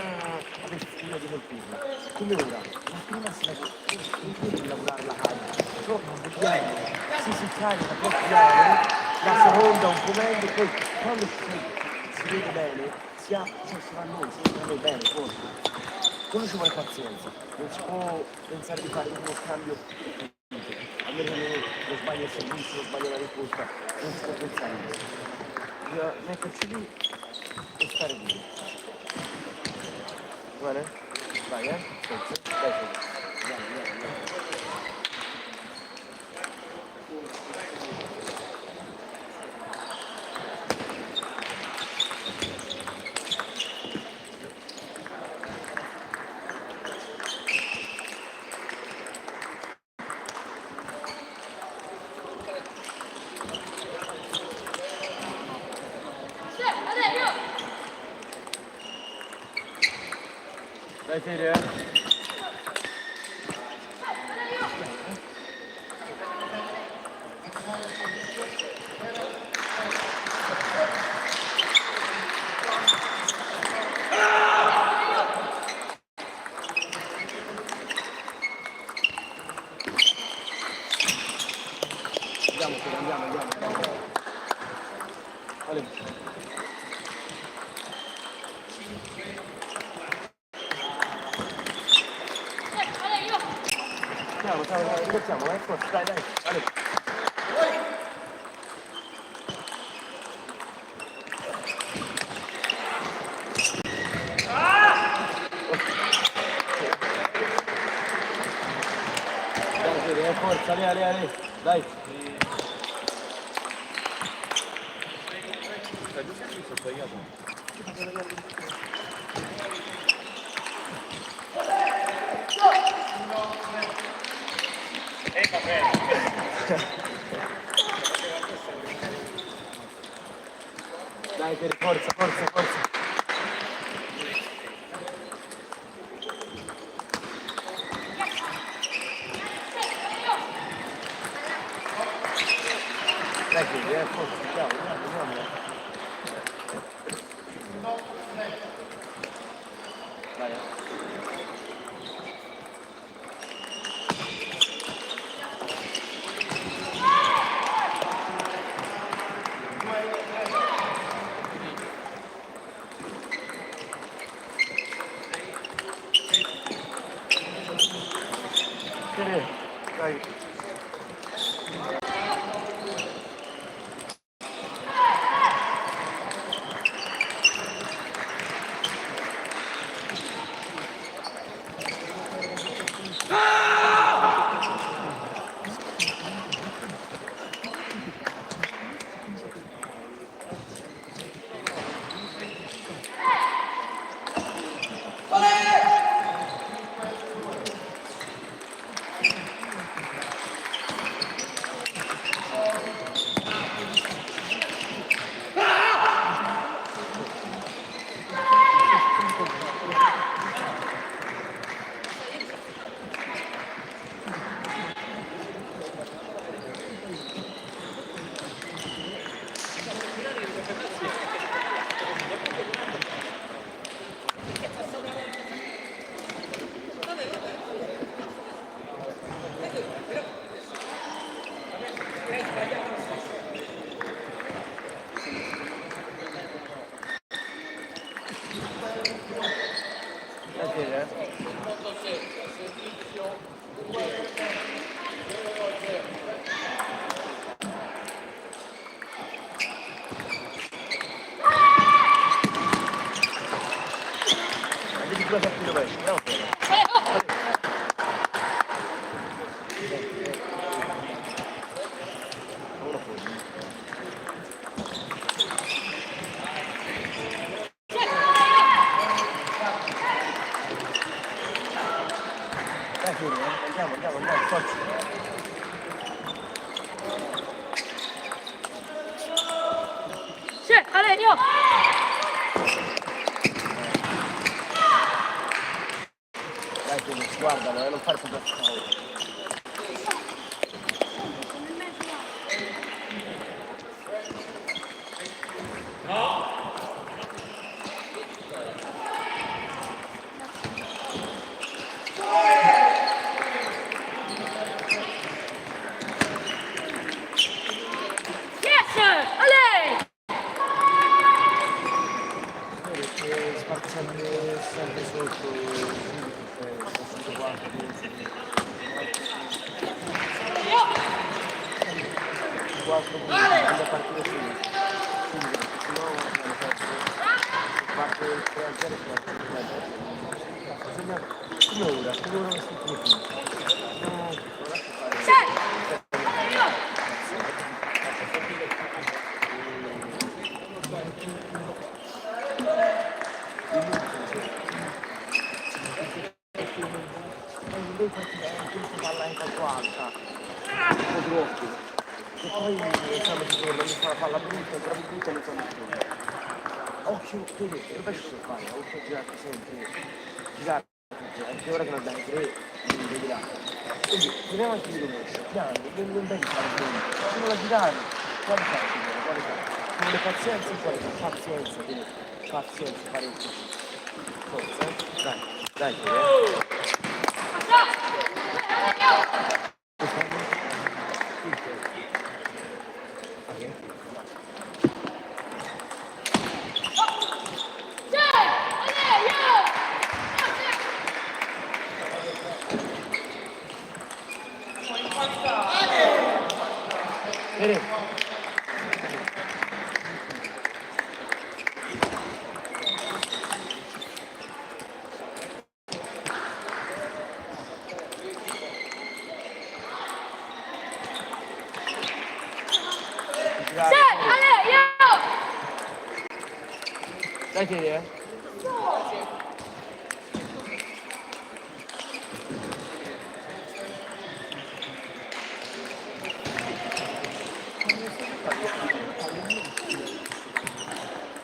avere stima di colpirlo. Come ora, la prima sera non devi lavorare la carica, troppo piano, si carica troppo piano, la seconda un po' meglio, poi quando si vede bene, si va a noi bene, forse. Quello ci vuole pazienza, non si può pensare di fare uno scambio, a meno che lo sbaglio il servizio, lo sbaglio la risposta, non si può pensare a questo. Bisogna metterci lì e stare lì. Va bene? Vai, forza, dai, andiamo. Dai Fede, Andiamo. Vale. Ciao, ringraziamo, forza, dai, vale. Dai, Fede, forza, Ale, dai. Dai, Fede, forza. Dai, Fede, forza, ciao, andiamo. Vai, Fede, dai. Olé! Dai, Fede, andiamo, forza. Sì, Valerio! Dai, Fede, guardalo, non fare più paura. Yes! Ale! Perché spazio sempre sotto, sotto 4, 4 punti, partire subito, se no abbiamo perso, parte 3-0 come ora questi punti. Lui palla in calcio alta, un po' troppo. E poi siamo sicuri, non mi fa la palla brutta, trovi brutta le soluzioni. Occhio, vedi, rovescio sul fare, oltre a girare sempre, girare, anche ora che ne abbiamo 3, non vedi là. Quindi, proviamo anche di rovescio, piano, non devi fare bene, solo da girare, qualità, con le pazienze e qualità, pazienza, quindi, pazienza, parecchio. Forza, dai, Dai che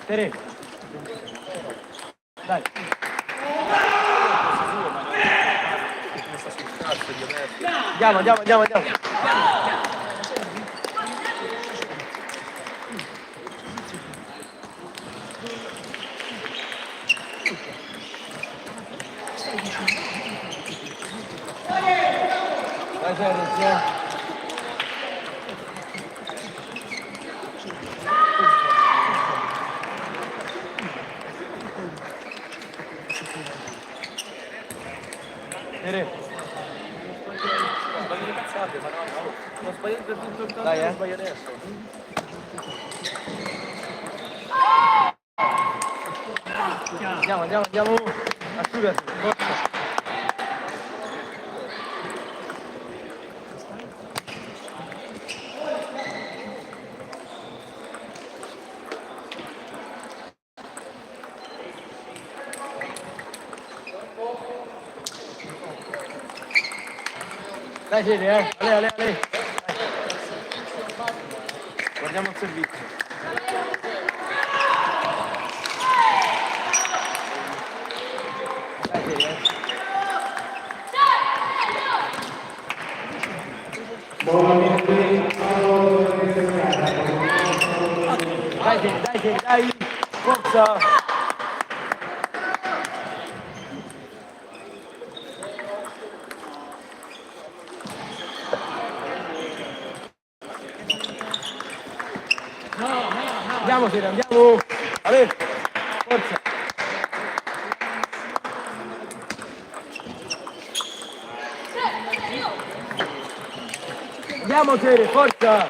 Tere. Dai. Andiamo. Dai, Terence. Non sbagliare per tutto il campo, Dai, non sbagliare adesso. Andiamo. Asciugati, forza. Dai, Fede, Ale. Dai. Guardiamo il servizio. Dai, Fede, Dai, forza. Andiamo, Fede, andiamo. Ale, forza. Andiamo, Fede, forza.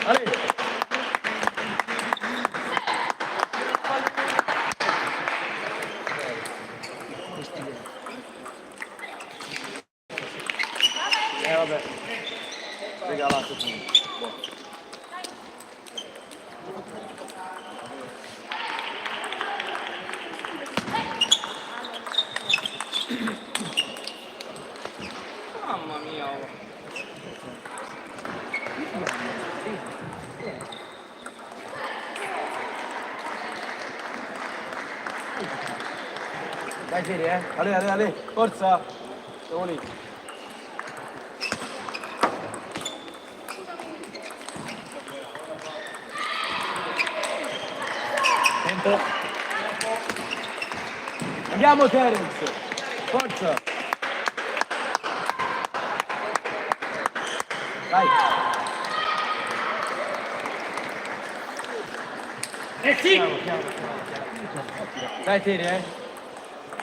Ale. Vabbè. Regalato tu. Mamma mia. Oh. Dai Fede, Ale, forza! Siamo lì. Tempo. Andiamo Terence! Forza! Dai! Sì! Dai Tere,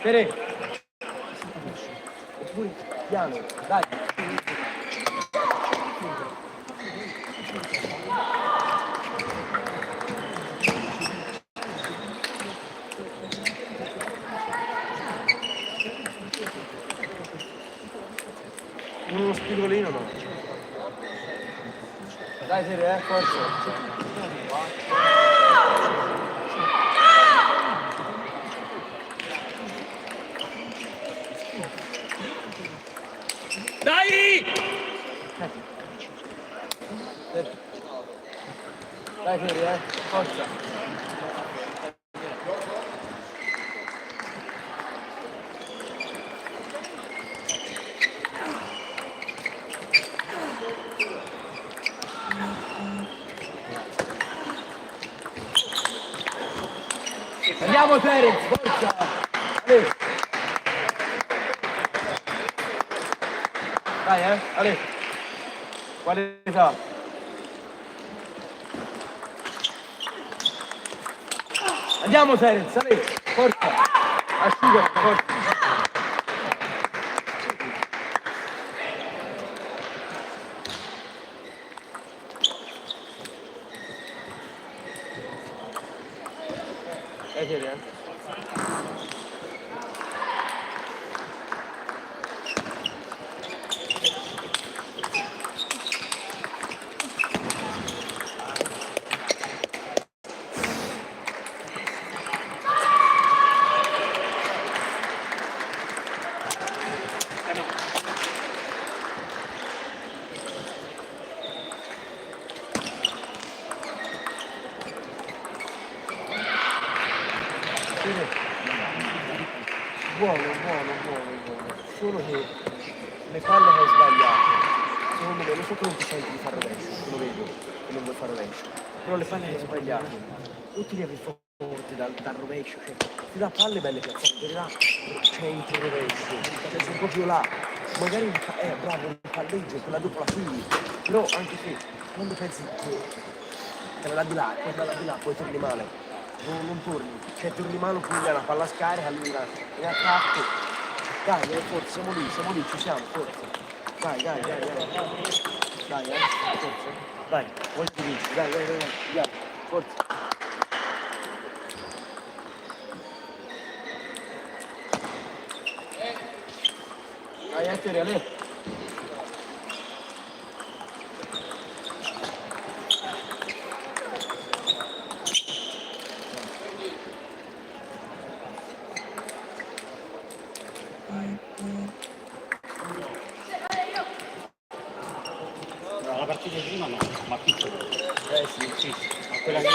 Tere! Piano, dai! Uno spigolino no? Dai Tere, forza! Dai! Dai Tere, forza! Andiamo Terence, forza! Dai Ale! Qualità! Andiamo Terence, Ale! Forza! Asciuga, forza! Dai Terence! Buono. Solo che le palle che hai sbagliato, secondo me, lo so che non ti senti di fare rovescio, lo vedo, che non vuoi fare rovescio, però le palle che hai sbagliato, o ti levi forte dal rovescio, cioè, ti dà palle belle piazzate, là, centro rovescio, cioè sei proprio là, magari bravo, il palleggio, quella dopo la figli, però anche se, quando pensi che la di là, poi torni male. Non torni, cioè torni male quindi è una palla scarica, lui in attacco. Dai, forza, siamo lì, ci siamo, forza. Dai, forza. Dai, voglio vinci, dai, andiamo, forza. Dai, Ettore, Ale. La partita di prima no, ma piccolo. Sì. Ma quella che...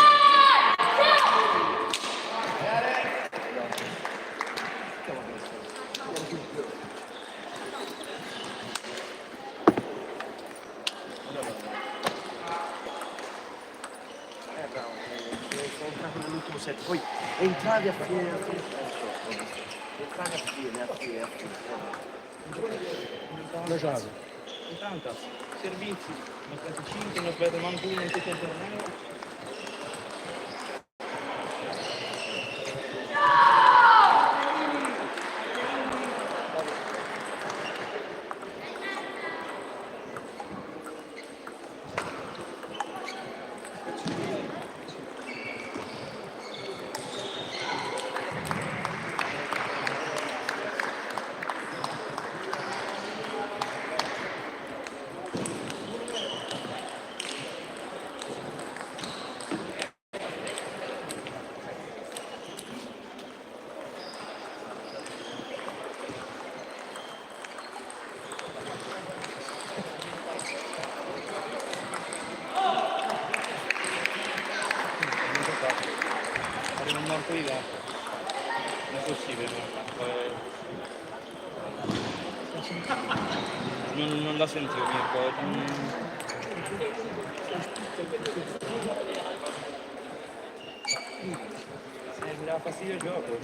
Bravo, sei entrato nell'ultimo set, poi entravi a fine, Baciato. Intanto, servizi, 95, non vedo manco uno in tutto il torneo. colpo di là. Impossibile. Non la sentivo Mirko. Mi dava fastidio il gioco.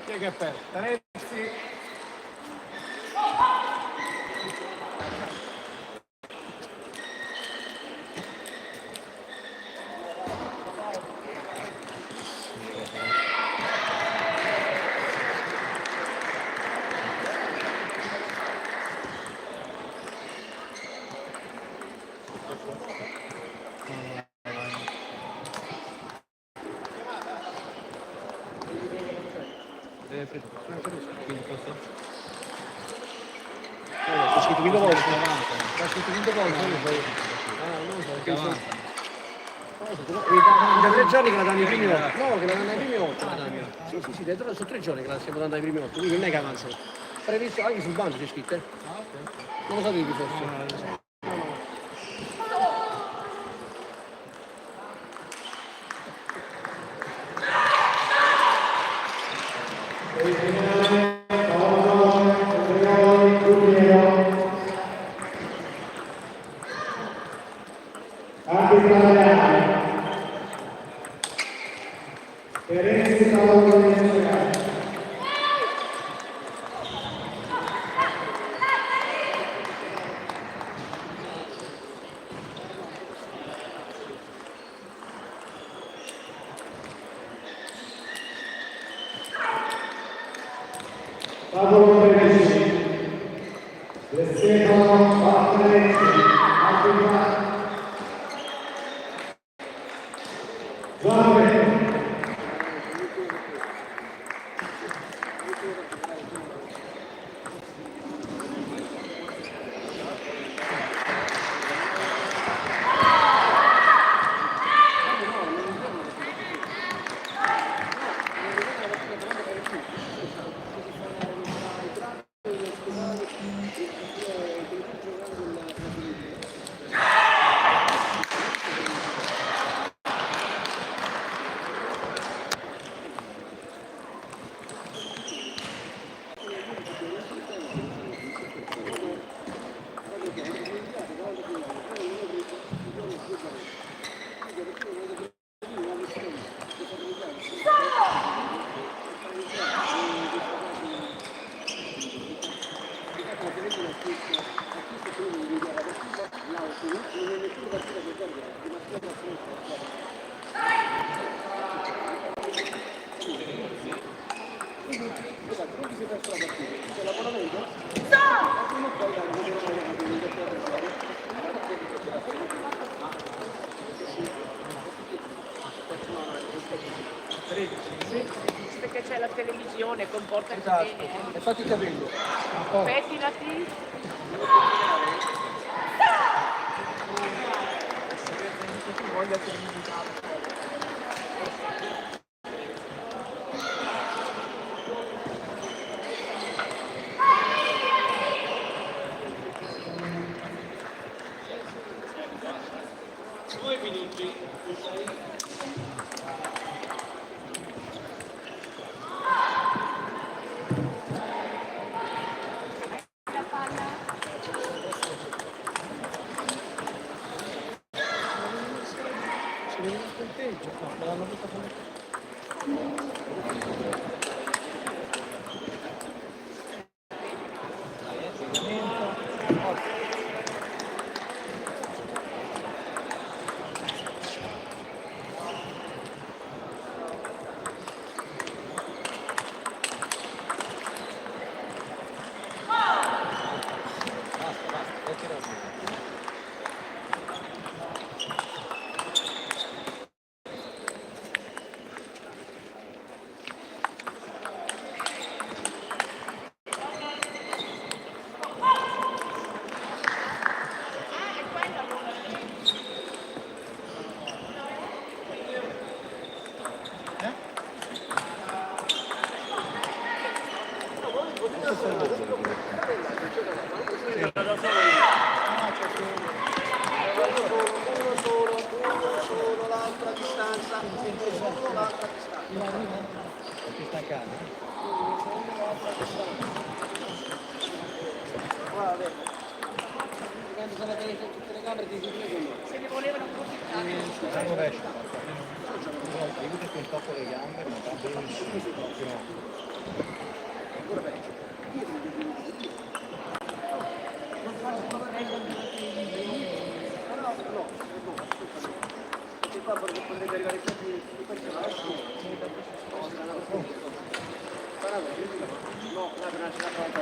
Chi è che perde? Terezzi. C'è scritto quinto gol. C'è scritto quinto gol. Non lo so. Da 3 giorni che la danno i primi 8. No, che la danno ai primi 8. Sì, sì, sì, sono 3 giorni che la stiamo dando ai primi 8, quindi non è che avanza. Previsto anche sul banco c'è scritto, Non lo sapevi forse. Perché c'è la televisione, comporta Esatto. bene. E fatti il capello. Pettinati. Si vede il punteggio? No, me l'hanno butta fuori. Perché sta a casa? Guarda, quando sono tenute tutte le camere di Se ne volevano approfittare. La rovescia. Io che mi tocco le gambe, ma va benissimo. ancora peggio. No, perché qua potrebbe arrivare sempre di personale. No, la braccia la falta.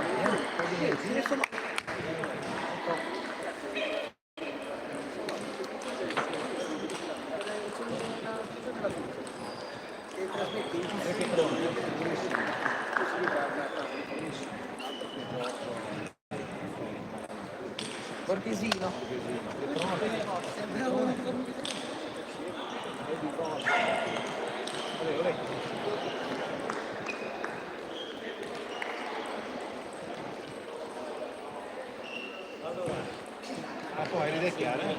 Borghesino. Ah, poi le chiare?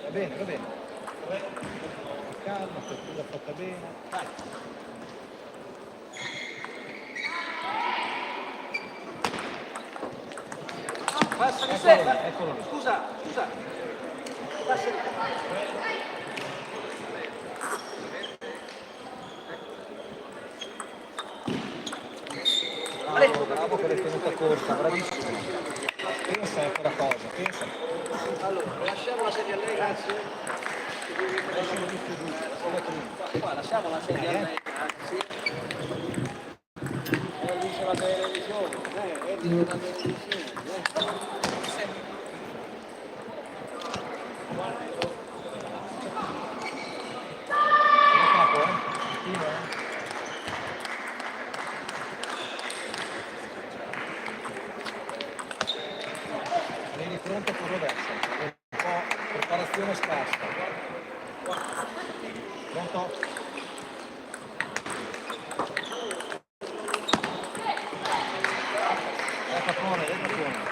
Va bene, va bene. Calma, apertura fatta bene. Dai. Passa di Eccolo sé. lì, eccolo lì. Scusa. Passa di Bravo che l'hai tenuta corta, bravissimo. Pensa a quella cosa, pensa. Allora, lasciamo la sedia a lei, grazie. Qua, lasciamo la sedia a lei, grazie. Dice la televisione, dice la televisione. Vieni pronto con rovescio. Un po' preparazione scarsa. Pronto? Capone, capone.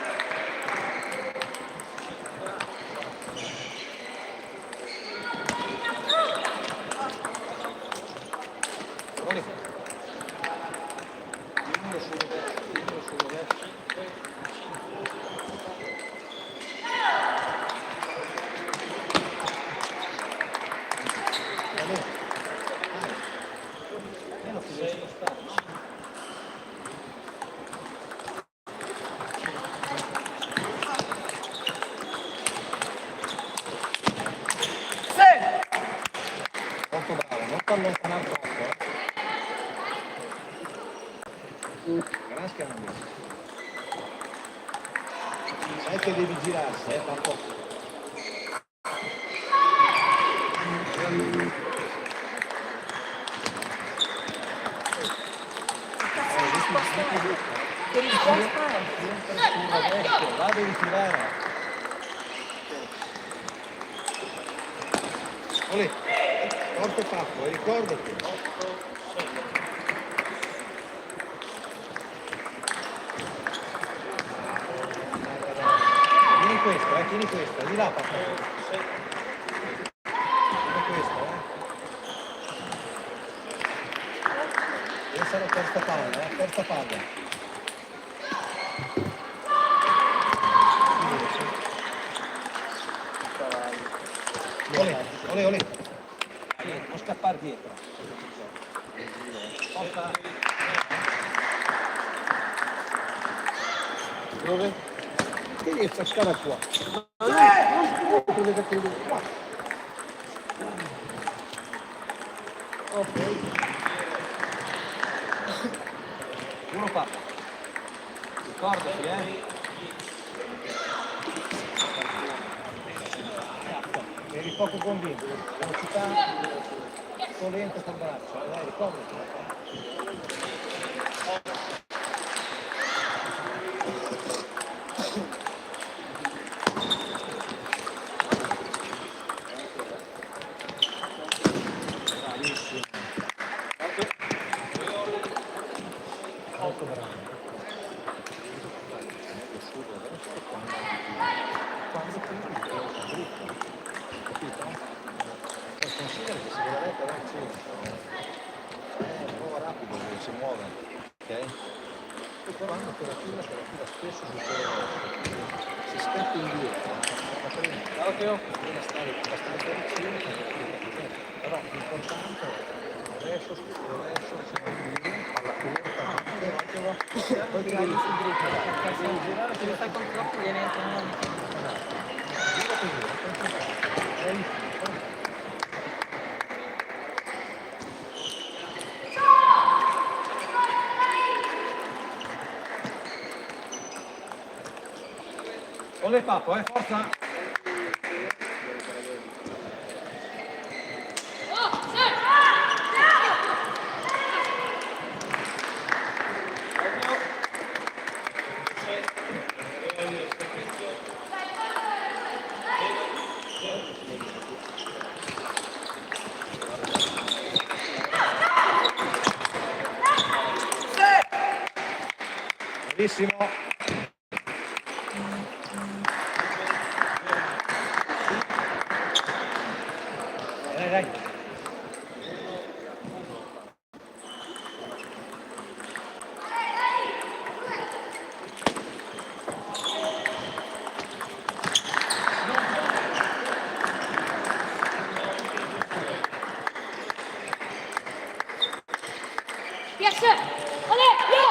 Molto bravo, non ti allontanare troppo. Gran scambio. Sai che devi girarsi, tanto. Che risposta è? Va, devi tirare. Olè, forte fatto, ricordati. Tieni questa, di là papà. Tieni questa, Pensa alla terza palla, terza palla. Olè. Non scappare dietro. Porta. Dove? Che riesce a stare qua? Ok. Uno fa. Ricordati, Eri poco convinto, velocità, lento col braccio, dai, ricordati. Molto bravo. Considera che sicuramente va al centro, prova rapido dove si muove, ok? E quando quella fila spesso succede si steppa indietro, bisogna stare abbastanza vicino, però l'importante è adesso, alla corta, poi girare su girare, Se lo fai con troppo viene anche un Olè Papo, forza! Bellissimo! Dai. Yes, sir. Allez, yo!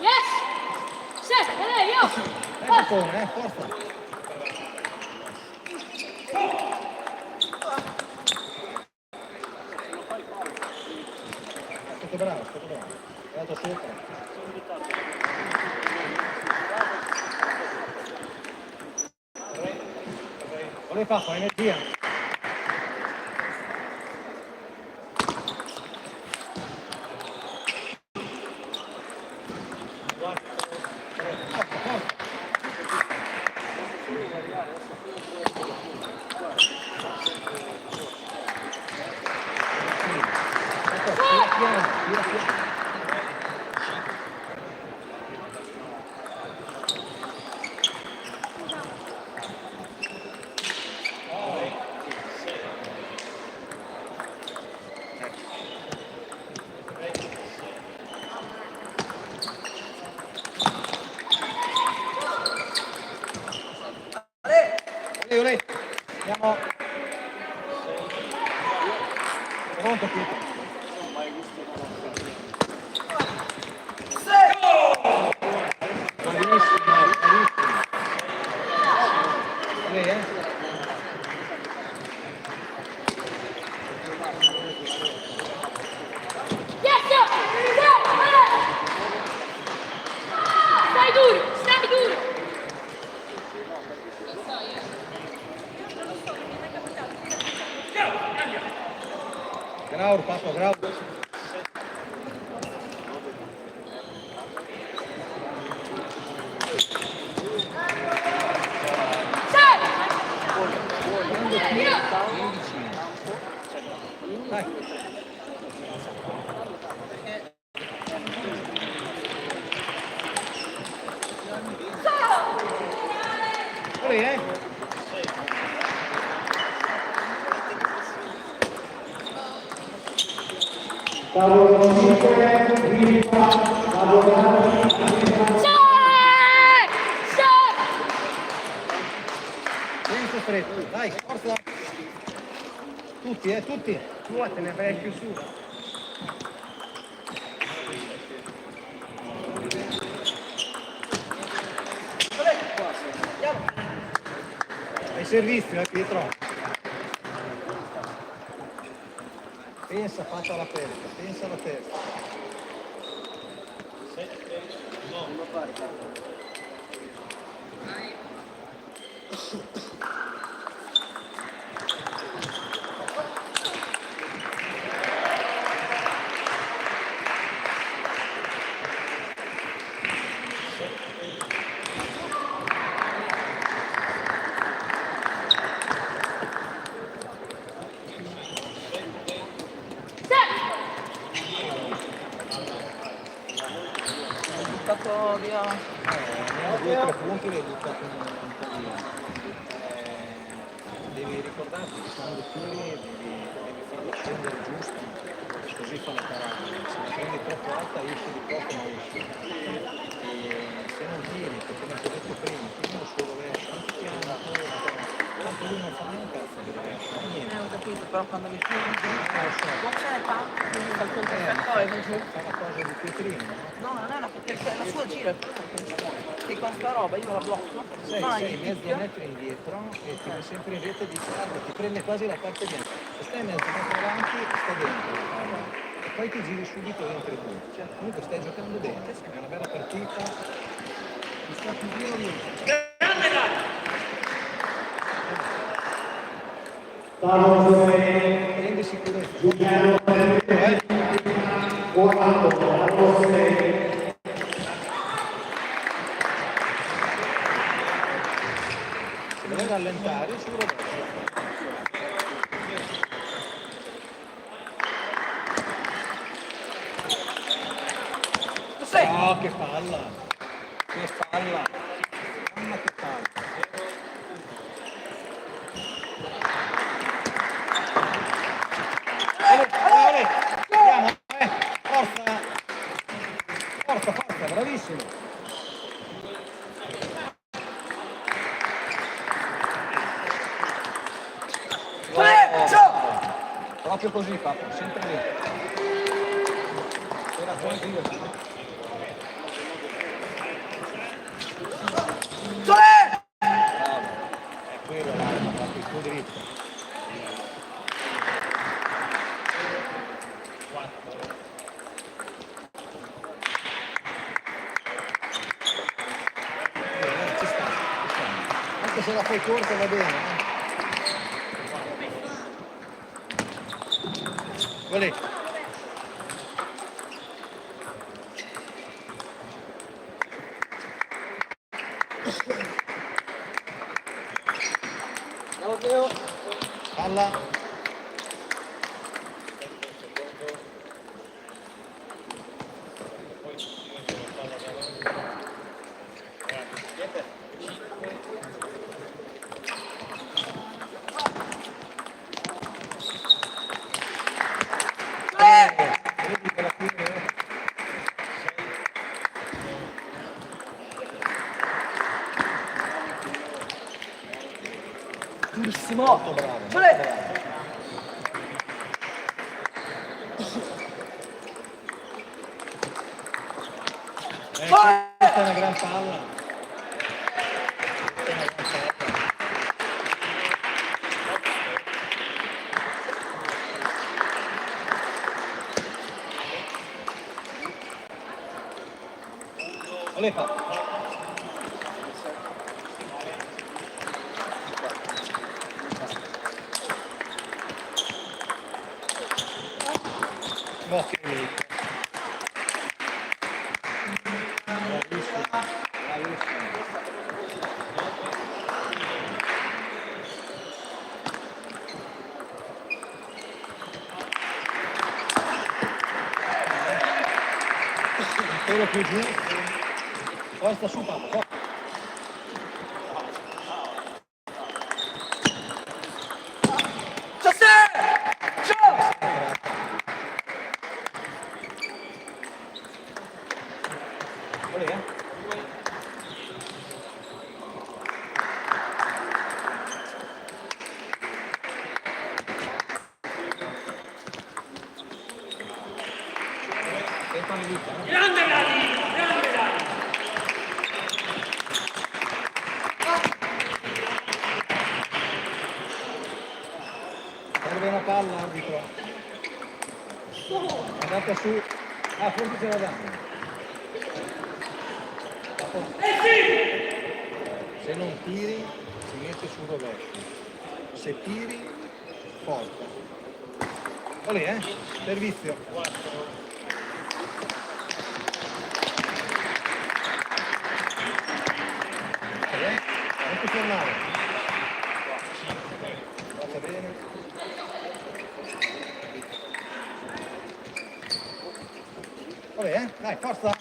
Yes! Sir, allez, yo! Papone, forza! Stato bravo. È andato sopra. Olè Papo, energia! Olè, andiamo. Pronto qui. Bravissimo. Olè, Yes, sir! Sir, allez! Stai duro, stai duro! Graur, Papo, graur. Sir! Io! Dai. Olè, Tavolo 5, Riva, Lavorati, Sir! Sir! Senso stretto, dai, forza! Tutti, tutti! Tu te ne vai più su! servizio, Pietro. Pensa, faccia la testa, pensa alla testa. Buttato via. 2 o 3 punti li hai buttati un po' via. Devi ricordarti che quando tiri devi farlo scendere giusto, così fa la parata. Se la prendi troppo alta esce di poco ma esce. E se non tiri, perché come ti ho detto prima, tiri sul rovescio, anche piano, tanto lui non fa neanche un cazzo di rovescio, non niente. Ho capito, però quando mi tiri Non lo so. Non ce ne fa. quindi fa il perfetto e non Fa la cosa di Pietrino, no? no, non è una perché la sua gira che con sta roba io la blocco, Sei mezzo metro indietro e ti vai sempre in rete di guarda, ti prende quasi la parte bianca. Se stai mezzo metro avanti, stai dentro. E poi ti giri subito e entri tu. Cioè, comunque stai giocando bene, è una bella partita. Ti sta più via lì. Prendi sicurezza. Se vuoi rallentare sul rovescio. Oh, che palla! Che palla! Mamma che palla! Ale, andiamo, forza! Forza, forza, bravissimo! Proprio così, papà, sempre lì. Era tranquillo. È quello l'arma, proprio il tuo dritto. Ci sta. Anche se la fai corta va bene. Volè. Palla. Vedi che alla fine durissimo. molto bravo. Molto bravo. Questa è una gran palla. Questa è una gran palla. Olefa. No, che bravissimo. Bravissimo. Un pelo più giù. Poi sta su Paolo. Porta su. Ah, forse ce la danno. Se non tiri, si mette sul rovescio. Se tiri, porta. Olè, servizio. Non ti fermare. Faccia bene. Olè, dai, forza.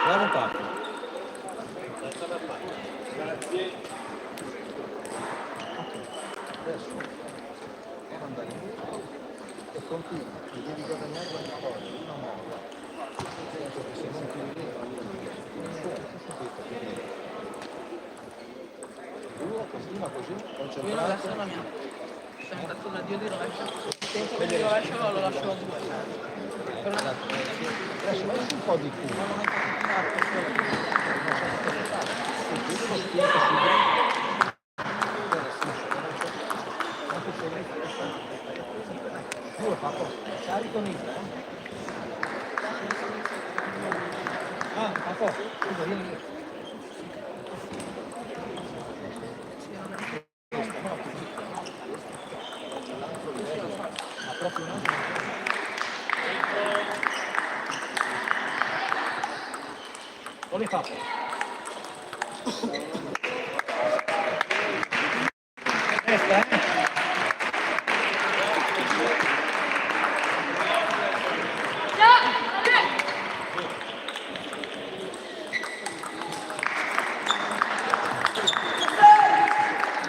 Bravo Papo. Adesso andare e continua, devi guadagnare la vittoria, una molla. Penso che se non ti vedi, duro, continua così, concentrato. Siamo andati un addio di rovescio. Tempo di rovescio lo lascio a 2. Adesso metti un po' di più. Due Papo, carico Nito. Ah, Papo, scusa, vieni lì. Ma proprio no? Non li Papo. Testa,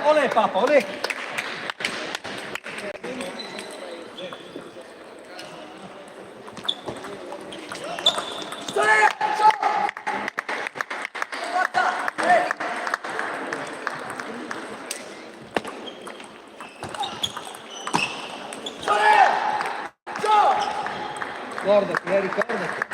Olè Papa, olè! Ricordati, ricordati.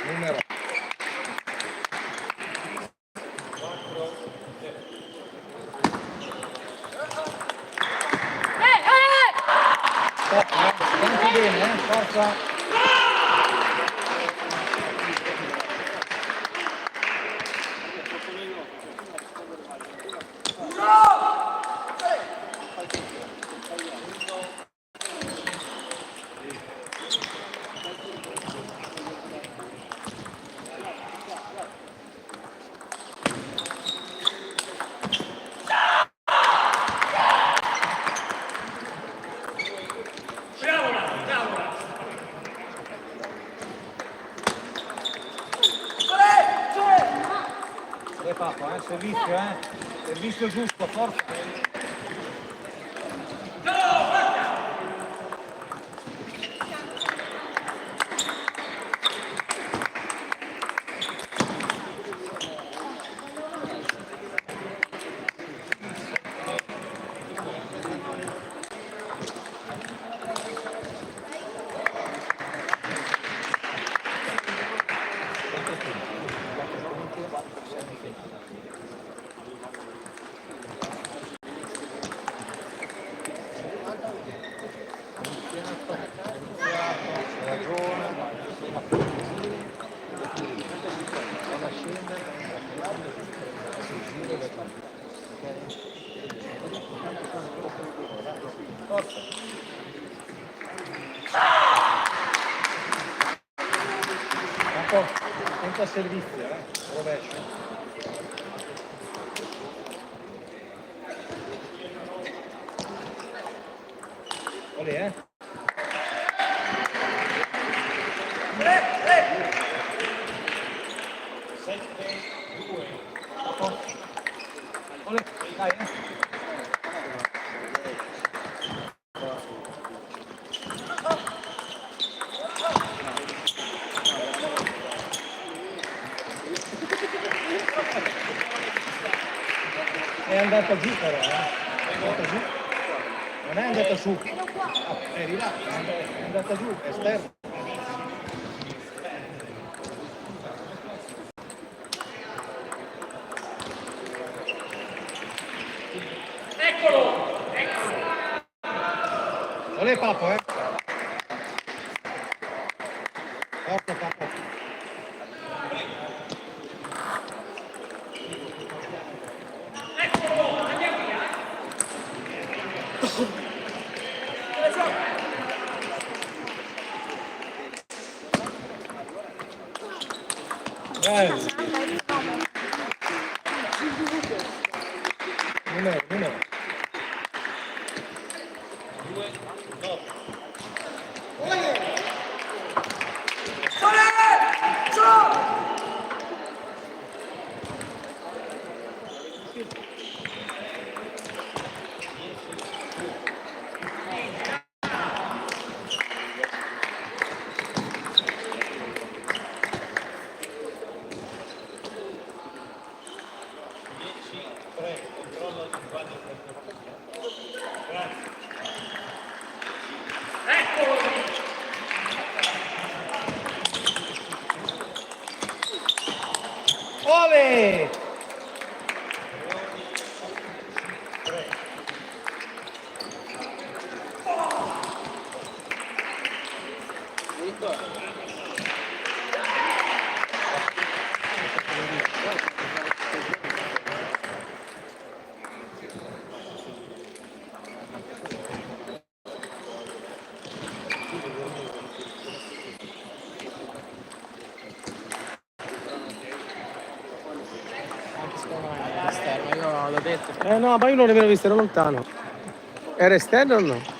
Numero. Senti bene, forza. Papa, servizio, servizio giusto, forza. Attento al servizio, rovescio. Olè, Olè, dai, andata giù però, È andata giù. Non è andata su. Eri là, è andata giù, è esterno. Olè Papo, Forza Papo. Numero. Ole! Esterno, io l'ho detto. No, ma io non l'avevo visto, ero lontano. Era esterno o no?